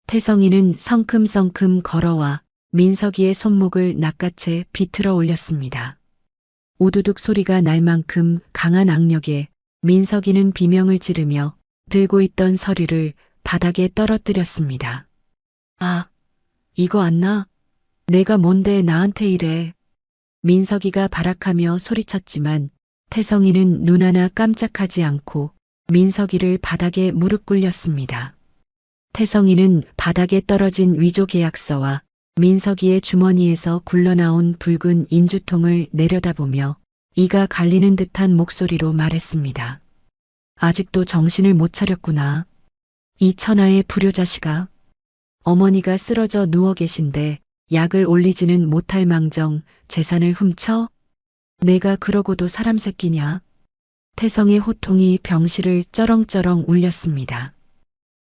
태성이는 성큼성큼 걸어와 민석이의 손목을 낚아채 비틀어 올렸습니다. 우두둑 소리가 날 만큼 강한 악력에 민석이는 비명을 지르며 들고 있던 서류를 바닥에 떨어뜨렸습니다. 아, 이거 안 나? 내가 뭔데 나한테 이래? 민석이가 발악하며 소리쳤지만 태성이는 눈 하나 깜짝하지 않고 민석이를 바닥에 무릎 꿇렸습니다. 태성이는 바닥에 떨어진 위조 계약서와 민석이의 주머니에서 굴러나온 붉은 인주통을 내려다보며 이가 갈리는 듯한 목소리로 말했습니다. 아직도 정신을 못 차렸구나. 이 천하의 불효자식아. 어머니가 쓰러져 누워 계신데 약을 올리지는 못할 망정 재산을 훔쳐? 내가 그러고도 사람 새끼냐? 태성의 호통이 병실을 쩌렁쩌렁 울렸습니다.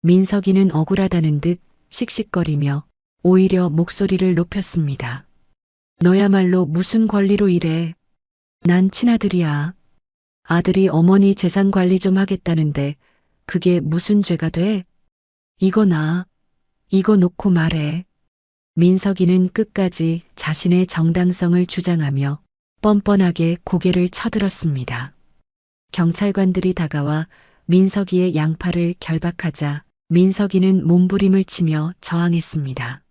민석이는 억울하다는 듯 씩씩거리며 오히려 목소리를 높였습니다. 너야말로 무슨 권리로 이래? 난 친아들이야. 아들이 어머니 재산 관리 좀 하겠다는데 그게 무슨 죄가 돼? 이거 놓고 말해. 민석이는 끝까지 자신의 정당성을 주장하며 뻔뻔하게 고개를 쳐들었습니다. 경찰관들이 다가와 민석이의 양팔을 결박하자 민석이는 몸부림을 치며 저항했습니다.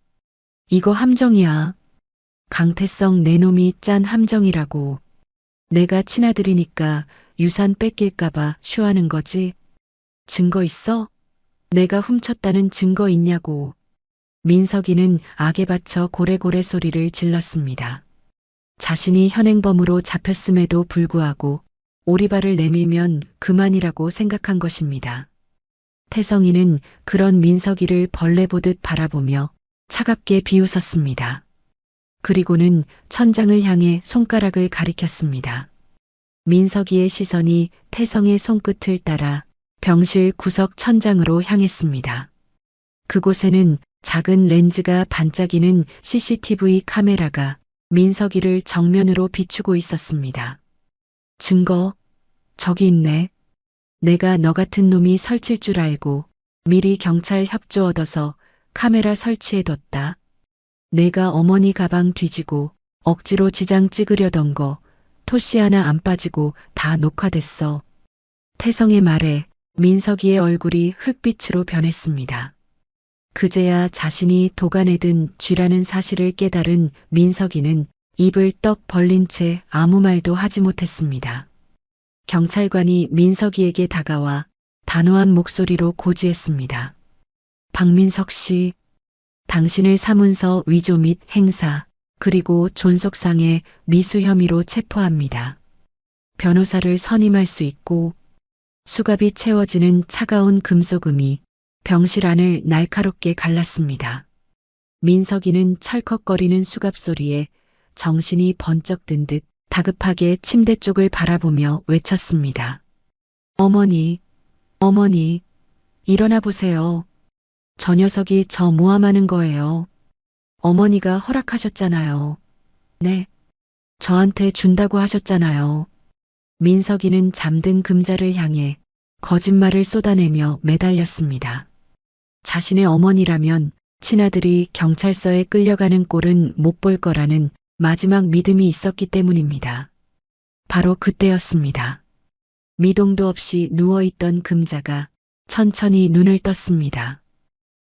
이거 함정이야. 강태성 내 놈이 짠 함정이라고. 내가 친아들이니까 유산 뺏길까봐 쇼하는 거지. 증거 있어? 내가 훔쳤다는 증거 있냐고. 민석이는 악에 받쳐 고래고래 소리를 질렀습니다. 자신이 현행범으로 잡혔음에도 불구하고 오리발을 내밀면 그만이라고 생각한 것입니다. 태성이는 그런 민석이를 벌레 보듯 바라보며 차갑게 비웃었습니다. 그리고는 천장을 향해 손가락을 가리켰습니다. 민석이의 시선이 태성의 손끝을 따라 병실 구석 천장으로 향했습니다. 그곳에는 작은 렌즈가 반짝이는 CCTV 카메라가 민석이를 정면으로 비추고 있었습니다. 증거, 저기 있네. 내가 너 같은 놈이 설칠 줄 알고 미리 경찰 협조 얻어서 카메라 설치해뒀다. 내가 어머니 가방 뒤지고 억지로 지장 찍으려던 거 토시 하나 안 빠지고 다 녹화됐어. 태성의 말에 민석이의 얼굴이 흙빛으로 변했습니다. 그제야 자신이 도가내든 쥐라는 사실을 깨달은 민석이는 입을 떡 벌린 채 아무 말도 하지 못했습니다. 경찰관이 민석이에게 다가와 단호한 목소리로 고지했습니다. 박민석 씨, 당신을 사문서 위조 및 행사 그리고 존속상해 미수 혐의로 체포합니다. 변호사를 선임할 수 있고 수갑이 채워지는 차가운 금속음이 병실 안을 날카롭게 갈랐습니다. 민석이는 철컥거리는 수갑 소리에 정신이 번쩍 든 듯 다급하게 침대 쪽을 바라보며 외쳤습니다. 어머니, 일어나 보세요. 저 녀석이 저 모함하는 거예요. 어머니가 허락하셨잖아요. 네, 저한테 준다고 하셨잖아요. 민석이는 잠든 금자를 향해 거짓말을 쏟아내며 매달렸습니다. 자신의 어머니라면 친아들이 경찰서에 끌려가는 꼴은 못 볼 거라는 마지막 믿음이 있었기 때문입니다. 바로 그때였습니다. 미동도 없이 누워있던 금자가 천천히 눈을 떴습니다.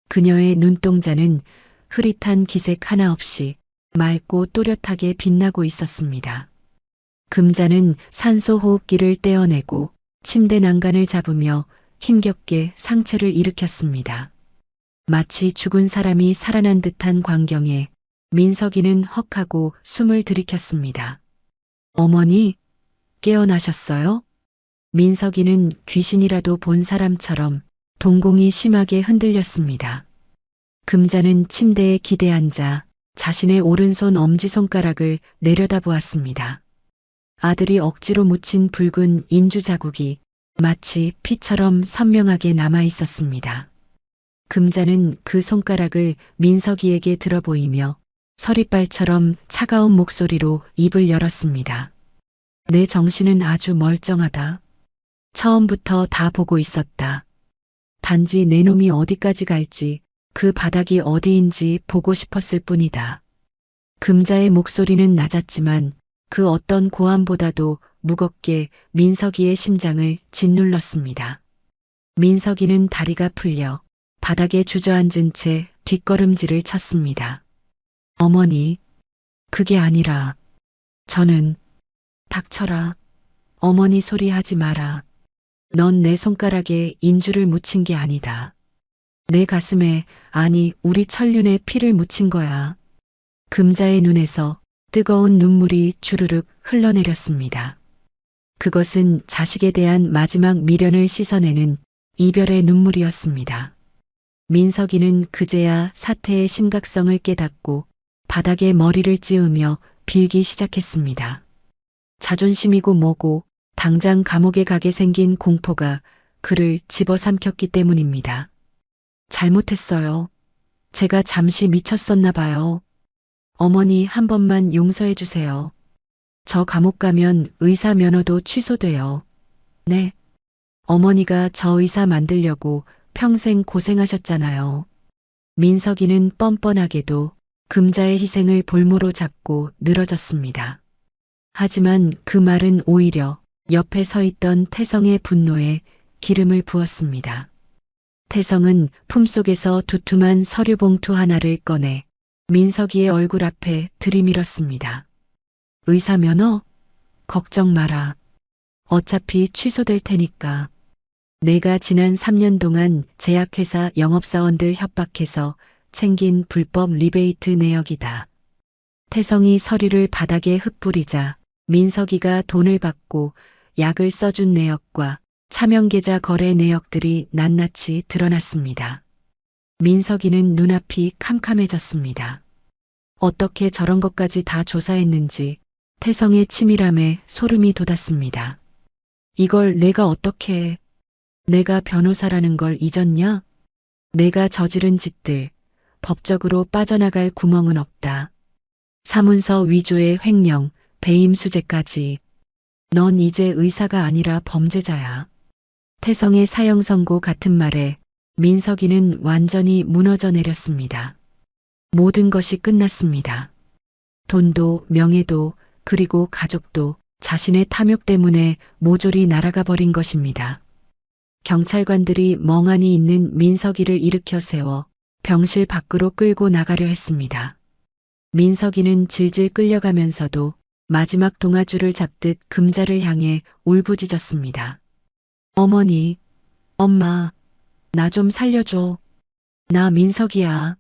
그녀의 눈동자는 흐릿한 기색 하나 없이 맑고 또렷하게 빛나고 있었습니다. 금자는 산소 호흡기를 떼어내고 침대 난간을 잡으며 힘겹게 상체를 일으켰습니다. 마치 죽은 사람이 살아난 듯한 광경에 민석이는 헉하고 숨을 들이켰습니다. 어머니, 깨어나셨어요? 민석이는 귀신이라도 본 사람처럼 동공이 심하게 흔들렸습니다. 금자는 침대에 기대앉아 자신의 오른손 엄지손가락을 내려다보았습니다. 아들이 억지로 묻힌 붉은 인주 자국이 마치 피처럼 선명하게 남아 있었습니다. 금자는 그 손가락을 민석이에게 들어 보이며 서리발처럼 차가운 목소리로 입을 열었습니다. 내 정신은 아주 멀쩡하다. 처음부터 다 보고 있었다. 단지 내 놈이 어디까지 갈지 그 바닥이 어디인지 보고 싶었을 뿐이다. 금자의 목소리는 낮았지만 그 어떤 고함보다도 무겁게 민석이의 심장을 짓눌렀습니다. 민석이는 다리가 풀려 바닥에 주저앉은 채 뒷걸음질을 쳤습니다. 어머니, 그게 아니라 저는 닥쳐라. 어머니 소리하지 마라. 넌 내 손가락에 인주를 묻힌 게 아니다. 내 가슴에, 아니 우리 천륜에 피를 묻힌 거야. 금자의 눈에서 뜨거운 눈물이 주르륵 흘러내렸습니다. 그것은 자식에 대한 마지막 미련을 씻어내는 이별의 눈물이었습니다. 민석이는 그제야 사태의 심각성을 깨닫고 바닥에 머리를 찌우며 빌기 시작했습니다. 자존심이고 뭐고 당장 감옥에 가게 생긴 공포가 그를 집어삼켰기 때문입니다. 잘못했어요. 제가 잠시 미쳤었나 봐요. 어머니 한 번만 용서해 주세요. 저 감옥 가면 의사 면허도 취소돼요. 네. 어머니가 저 의사 만들려고 평생 고생하셨잖아요. 민석이는 뻔뻔하게도 금자의 희생을 볼모로 잡고 늘어졌습니다. 하지만 그 말은 오히려 옆에 서 있던 태성의 분노에 기름을 부었습니다. 태성은 품속에서 두툼한 서류 봉투 하나를 꺼내 민석이의 얼굴 앞에 들이밀었습니다. 의사 면허? 걱정 마라. 어차피 취소될 테니까. 내가 지난 3년 동안 제약회사 영업사원들 협박해서 챙긴 불법 리베이트 내역이다. 태성이 서류를 바닥에 흩뿌리자 민석이가 돈을 받고 약을 써준 내역과 차명계좌 거래 내역들이 낱낱이 드러났습니다. 민석이는 눈앞이 캄캄해졌습니다. 어떻게 저런 것까지 다 조사했는지 태성의 치밀함에 소름이 돋았습니다. 이걸 내가 어떻게 해? 내가 변호사라는 걸 잊었냐? 내가 저지른 짓들, 법적으로 빠져나갈 구멍은 없다. 사문서 위조의 횡령, 배임 수재까지. 넌 이제 의사가 아니라 범죄자야. 태성의 사형 선고 같은 말에 민석이는 완전히 무너져 내렸습니다. 모든 것이 끝났습니다. 돈도 명예도 그리고 가족도 자신의 탐욕 때문에 모조리 날아가 버린 것입니다. 경찰관들이 멍하니 있는 민석이를 일으켜 세워 병실 밖으로 끌고 나가려 했습니다. 민석이는 질질 끌려가면서도 마지막 동아줄을 잡듯 금자를 향해 울부짖었습니다. 어머니, 엄마, 나 좀 살려줘. 나 민석이야.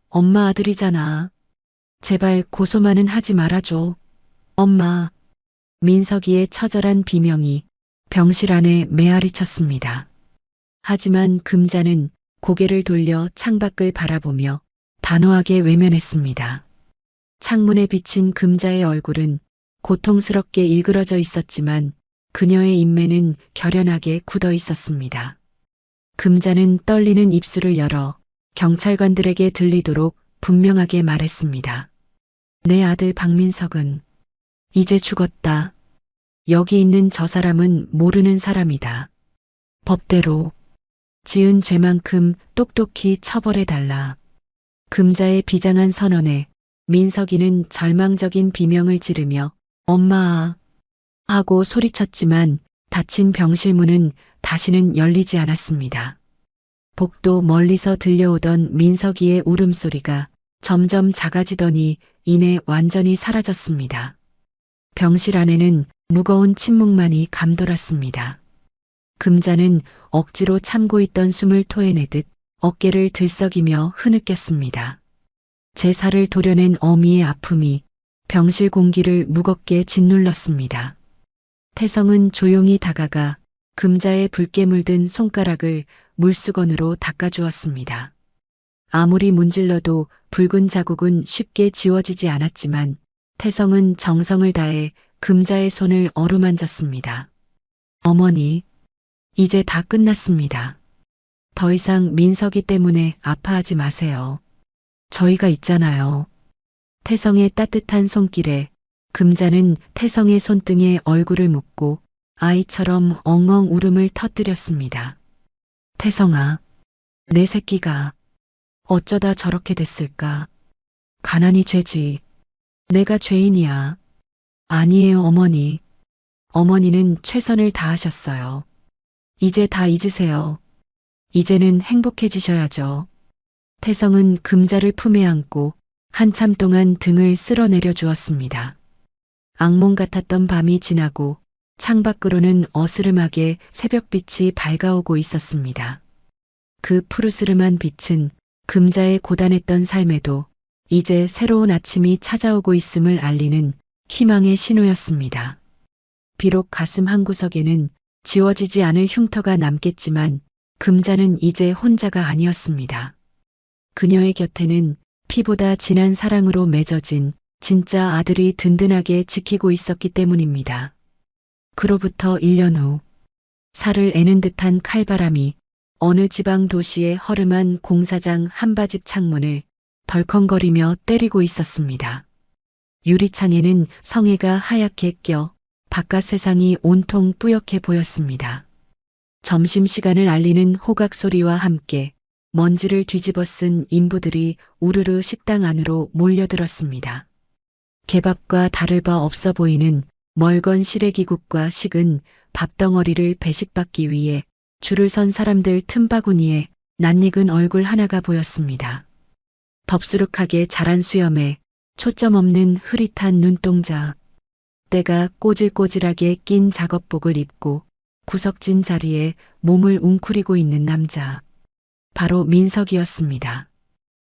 엄마 아들이잖아. 제발 고소만은 하지 말아줘. 엄마. 민석이의 처절한 비명이 병실 안에 메아리 쳤습니다. 하지만 금자는 고개를 돌려 창밖을 바라보며 단호하게 외면했습니다. 창문에 비친 금자의 얼굴은 고통스럽게 일그러져 있었지만 그녀의 인매는 결연하게 굳어 있었습니다. 금자는 떨리는 입술을 열어 경찰관들에게 들리도록 분명하게 말했습니다. 내 아들 박민석은 이제 죽었다. 여기 있는 저 사람은 모르는 사람이다. 법대로 지은 죄만큼 똑똑히 처벌해달라. 금자의 비장한 선언에 민석이는 절망적인 비명을 지르며 엄마 하고 소리쳤지만 닫힌 병실 문은 다시는 열리지 않았습니다. 복도 멀리서 들려오던 민석이의 울음소리가 점점 작아지더니 이내 완전히 사라졌습니다. 병실 안에는 무거운 침묵만이 감돌았습니다. 금자는 억지로 참고 있던 숨을 토해내듯 어깨를 들썩이며 흐느꼈습니다. 제 살을 도려낸 어미의 아픔이 병실 공기를 무겁게 짓눌렀습니다. 태성은 조용히 다가가 금자의 붉게 물든 손가락을 물수건으로 닦아주었습니다. 아무리 문질러도 붉은 자국은 쉽게 지워지지 않았지만 태성은 정성을 다해 금자의 손을 어루만졌습니다. 어머니, 이제 다 끝났습니다. 더 이상 민석이 때문에 아파하지 마세요. 저희가 있잖아요. 태성의 따뜻한 손길에 금자는 태성의 손등에 얼굴을 묻고 아이처럼 엉엉 울음을 터뜨렸습니다. 태성아, 내 새끼가 어쩌다 저렇게 됐을까? 가난이 죄지. 내가 죄인이야. 아니에요, 어머니. 어머니는 최선을 다하셨어요. 이제 다 잊으세요. 이제는 행복해지셔야죠. 태성은 금자를 품에 안고 한참 동안 등을 쓸어내려 주었습니다. 악몽 같았던 밤이 지나고 창밖으로는 어스름하게 새벽빛이 밝아오고 있었습니다. 그 푸르스름한 빛은 금자의 고단했던 삶에도 이제 새로운 아침이 찾아오고 있음을 알리는 희망의 신호였습니다. 비록 가슴 한구석에는 지워지지 않을 흉터가 남겠지만 금자는 이제 혼자가 아니었습니다. 그녀의 곁에는 피보다 진한 사랑으로 맺어진 진짜 아들이 든든하게 지키고 있었기 때문입니다. 그로부터 1년 후 살을 애는 듯한 칼바람이 어느 지방 도시의 허름한 공사장 한바집 창문을 덜컹거리며 때리고 있었습니다. 유리창에는 성에가 하얗게 껴 바깥 세상이 온통 뿌옇게 보였습니다. 점심시간을 알리는 호각 소리와 함께 먼지를 뒤집어 쓴 인부들이 우르르 식당 안으로 몰려들었습니다. 개밥과 다를 바 없어 보이는 멀건 시래기국과 식은 밥덩어리를 배식받기 위해 줄을 선 사람들 틈바구니에 낯익은 얼굴 하나가 보였습니다. 덥수룩하게 자란 수염에 초점 없는 흐릿한 눈동자, 때가 꼬질꼬질하게 낀 작업복을 입고 구석진 자리에 몸을 웅크리고 있는 남자. 바로 민석이었습니다.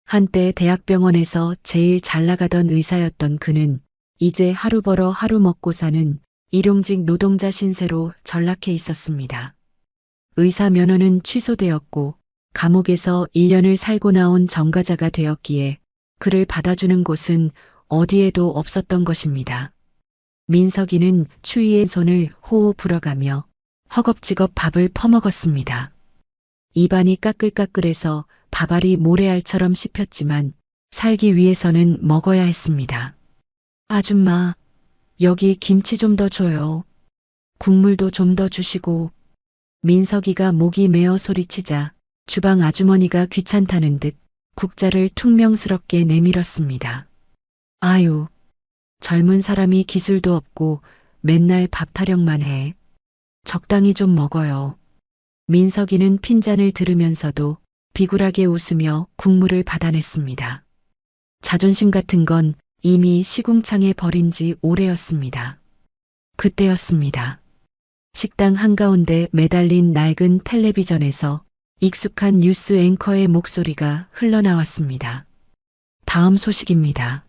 한때 대학병원에서 제일 잘 나가던 의사였던 그는 이제 하루 벌어 하루 먹고 사는 일용직 노동자 신세로 전락해 있었습니다. 의사 면허는 취소되었고 감옥에서 1년을 살고 나온 정가자가 되었기에 그를 받아주는 곳은 어디에도 없었던 것입니다. 민석이는 추위에 손을 호호 불어가며 허겁지겁 밥을 퍼먹었습니다. 입안이 까끌까끌해서 밥알이 모래알처럼 씹혔지만 살기 위해서는 먹어야 했습니다. 아줌마, 여기 김치 좀 더 줘요. 국물도 좀 더 주시고. 민석이가 목이 메어 소리치자 주방 아주머니가 귀찮다는 듯 국자를 퉁명스럽게 내밀었습니다. 아유, 젊은 사람이 기술도 없고 맨날 밥 타령만 해. 적당히 좀 먹어요. 민석이는 핀잔을 들으면서도 비굴하게 웃으며 국물을 받아냈습니다. 자존심 같은 건 이미 시궁창에 버린 지 오래였습니다. 그때였습니다. 식당 한가운데 매달린 낡은 텔레비전에서 익숙한 뉴스 앵커의 목소리가 흘러나왔습니다. 다음 소식입니다.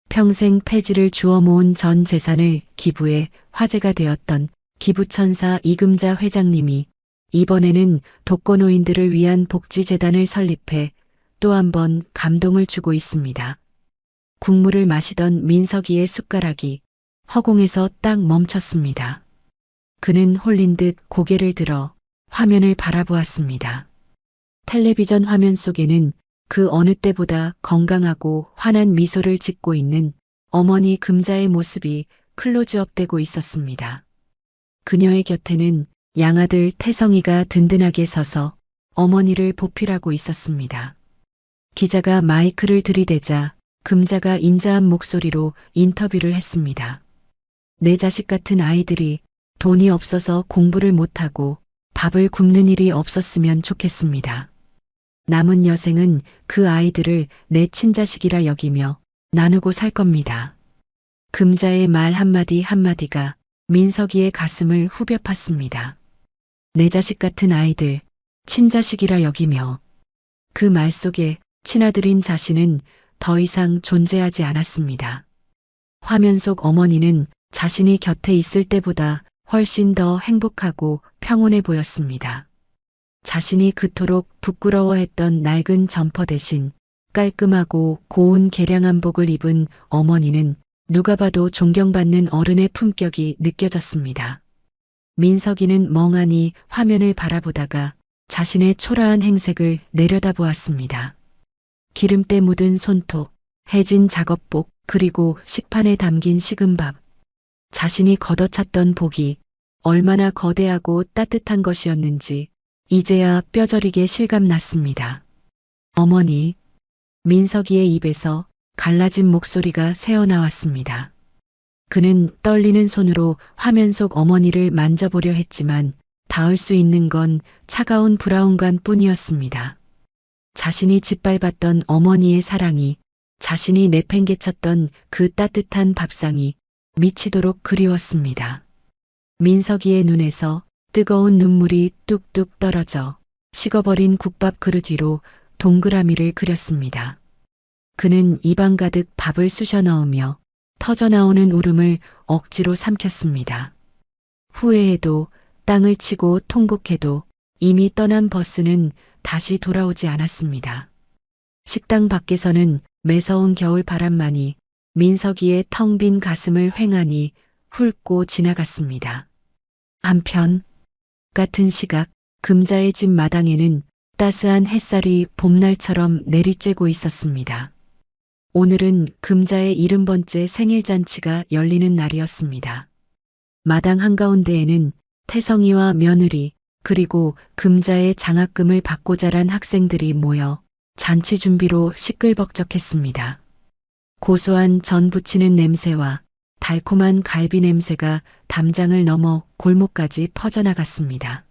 평생 폐지를 주워 모은 전 재산을 기부해 화제가 되었던 기부천사 이금자 회장님이 이번에는 독거노인들을 위한 복지재단을 설립해 또 한 번 감동을 주고 있습니다. 국물을 마시던 민석이의 숟가락이 허공에서 딱 멈췄습니다. 그는 홀린 듯 고개를 들어 화면을 바라보았습니다. 텔레비전 화면 속에는 그 어느 때보다 건강하고 환한 미소를 짓고 있는 어머니 금자의 모습이 클로즈업되고 있었습니다. 그녀의 곁에는 양아들 태성이가 든든하게 서서 어머니를 보필하고 있었습니다. 기자가 마이크를 들이대자 금자가 인자한 목소리로 인터뷰를 했습니다. 내 자식 같은 아이들이 돈이 없어서 공부를 못하고 밥을 굶는 일이 없었으면 좋겠습니다. 남은 여생은 그 아이들을 내 친자식이라 여기며 나누고 살 겁니다. 금자의 말 한마디 한마디가 민석이의 가슴을 후벼 팠습니다. 내 자식 같은 아이들, 친자식이라 여기며 그 말 속에 친아들인 자신은 더 이상 존재하지 않았습니다. 화면 속 어머니는 자신이 곁에 있을 때보다 훨씬 더 행복하고 평온해 보였습니다. 자신이 그토록 부끄러워했던 낡은 점퍼 대신 깔끔하고 고운 개량한 복을 입은 어머니는 누가 봐도 존경받는 어른의 품격이 느껴졌습니다. 민석이는 멍하니 화면을 바라보다가 자신의 초라한 행색을 내려다보았습니다. 기름때 묻은 손톱, 해진 작업복, 그리고 식판에 담긴 식은 밥. 자신이 걷어찼던 복이 얼마나 거대하고 따뜻한 것이었는지 이제야 뼈저리게 실감났습니다. 어머니, 민석이의 입에서 갈라진 목소리가 새어나왔습니다. 그는 떨리는 손으로 화면 속 어머니를 만져보려 했지만 닿을 수 있는 건 차가운 브라운관 뿐이었습니다. 자신이 짓밟았던 어머니의 사랑이, 자신이 내팽개쳤던 그 따뜻한 밥상이 미치도록 그리웠습니다. 민석이의 눈에서 뜨거운 눈물이 뚝뚝 떨어져 식어버린 국밥 그릇 위로 동그라미를 그렸습니다. 그는 입안 가득 밥을 쑤셔 넣으며 터져나오는 울음을 억지로 삼켰습니다. 후회해도 땅을 치고 통곡해도 이미 떠난 버스는 다시 돌아오지 않았습니다. 식당 밖에서는 매서운 겨울 바람만이 민석이의 텅 빈 가슴을 횡하니 훑고 지나갔습니다. 한편 같은 시각 금자의 집 마당에는 따스한 햇살이 봄날처럼 내리쬐고 있었습니다. 오늘은 금자의 70번째 생일잔치가 열리는 날이었습니다. 마당 한가운데에는 태성이와 며느리 그리고 금자의 장학금을 받고 자란 학생들이 모여 잔치 준비로 시끌벅적했습니다. 고소한 전 부치는 냄새와 달콤한 갈비 냄새가 담장을 넘어 골목까지 퍼져나갔습니다.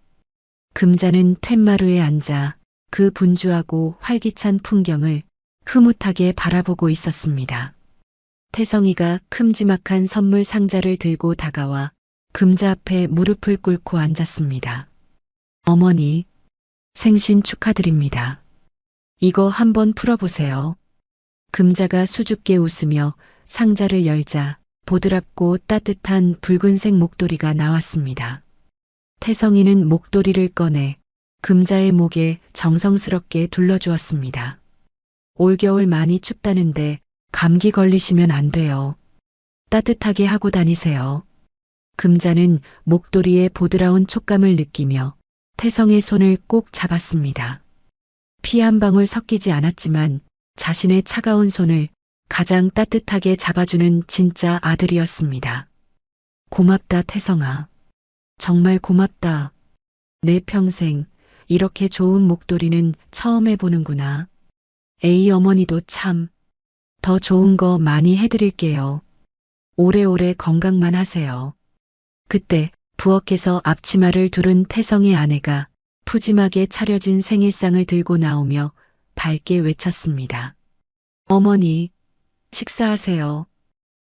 금자는 툇마루에 앉아 그 분주하고 활기찬 풍경을 흐뭇하게 바라보고 있었습니다. 태성이가 큼지막한 선물 상자를 들고 다가와 금자 앞에 무릎을 꿇고 앉았습니다. 어머니, 생신 축하드립니다. 이거 한번 풀어보세요. 금자가 수줍게 웃으며 상자를 열자 보드랍고 따뜻한 붉은색 목도리가 나왔습니다. 태성이는 목도리를 꺼내 금자의 목에 정성스럽게 둘러주었습니다. 올겨울 많이 춥다는데 감기 걸리시면 안 돼요. 따뜻하게 하고 다니세요. 금자는 목도리의 보드라운 촉감을 느끼며 태성의 손을 꼭 잡았습니다. 피 한 방울 섞이지 않았지만 자신의 차가운 손을 가장 따뜻하게 잡아주는 진짜 아들이었습니다. 고맙다, 태성아. 정말 고맙다. 내 평생 이렇게 좋은 목도리는 처음 해보는구나. 에이, 어머니도 참. 더 좋은 거 많이 해드릴게요. 오래오래 건강만 하세요. 그때 부엌에서 앞치마를 두른 태성의 아내가 푸짐하게 차려진 생일상을 들고 나오며 밝게 외쳤습니다. 어머니, 식사하세요.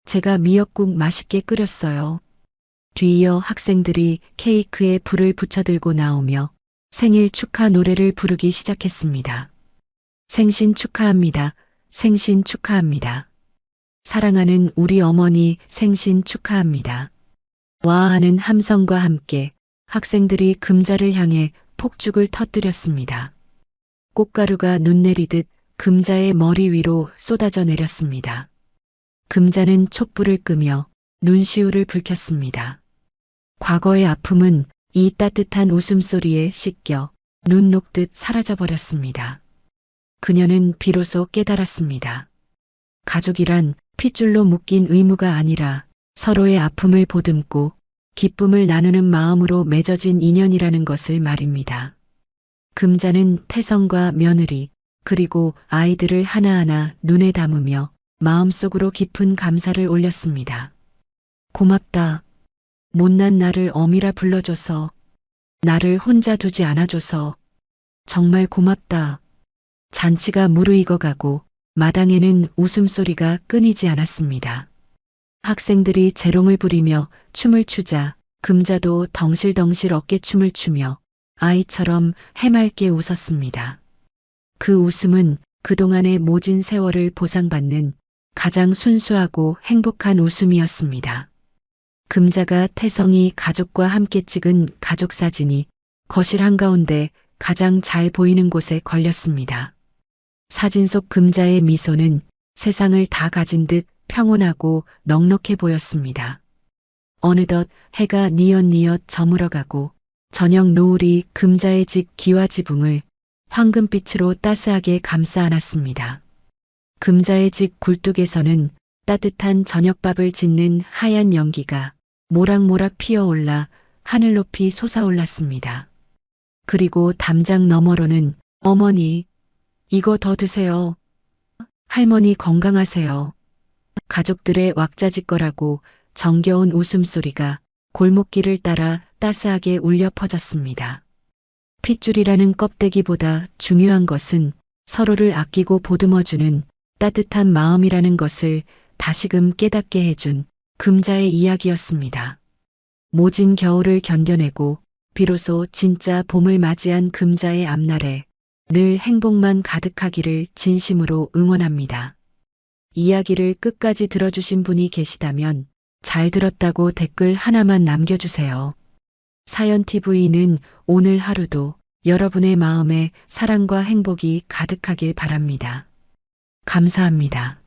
제가 미역국 맛있게 끓였어요. 뒤이어 학생들이 케이크에 불을 붙여들고 나오며 생일 축하 노래를 부르기 시작했습니다. 생신 축하합니다. 생신 축하합니다. 사랑하는 우리 어머니 생신 축하합니다. 와 하는 함성과 함께 학생들이 금자를 향해 폭죽을 터뜨렸습니다. 꽃가루가 눈 내리듯 금자의 머리 위로 쏟아져 내렸습니다. 금자는 촛불을 끄며 눈시울을 붉혔습니다. 과거의 아픔은 이 따뜻한 웃음소리에 씻겨 눈 녹듯 사라져버렸습니다. 그녀는 비로소 깨달았습니다. 가족이란 핏줄로 묶인 의무가 아니라 서로의 아픔을 보듬고 기쁨을 나누는 마음으로 맺어진 인연이라는 것을 말입니다. 금자는 태성과 며느리 그리고 아이들을 하나하나 눈에 담으며 마음속으로 깊은 감사를 올렸습니다. 고맙다. 못난 나를 어미라 불러줘서, 나를 혼자 두지 않아줘서 정말 고맙다. 잔치가 무르익어가고 마당에는 웃음소리가 끊이지 않았습니다. 학생들이 재롱을 부리며 춤을 추자 금자도 덩실덩실 어깨춤을 추며 아이처럼 해맑게 웃었습니다. 그 웃음은 그동안의 모진 세월을 보상받는 가장 순수하고 행복한 웃음이었습니다. 금자가 태성이 가족과 함께 찍은 가족 사진이 거실 한가운데 가장 잘 보이는 곳에 걸렸습니다. 사진 속 금자의 미소는 세상을 다 가진 듯 평온하고 넉넉해 보였습니다. 어느덧 해가 뉘엿뉘엿 저물어가고 저녁 노을이 금자의 집 기와 지붕을 황금빛으로 따스하게 감싸 안았습니다. 금자의 집 굴뚝에서는 따뜻한 저녁밥을 짓는 하얀 연기가 모락모락 피어올라 하늘 높이 솟아올랐습니다. 그리고 담장 너머로는 어머니, 이거 더 드세요. 할머니 건강하세요. 가족들의 왁자지껄하고 정겨운 웃음소리가 골목길을 따라 따스하게 울려 퍼졌습니다. 핏줄이라는 껍데기보다 중요한 것은 서로를 아끼고 보듬어주는 따뜻한 마음이라는 것을 다시금 깨닫게 해준 금자의 이야기였습니다. 모진 겨울을 견뎌내고 비로소 진짜 봄을 맞이한 금자의 앞날에 늘 행복만 가득하기를 진심으로 응원합니다. 이야기를 끝까지 들어주신 분이 계시다면 잘 들었다고 댓글 하나만 남겨주세요. 사연TV는 오늘 하루도 여러분의 마음에 사랑과 행복이 가득하길 바랍니다. 감사합니다.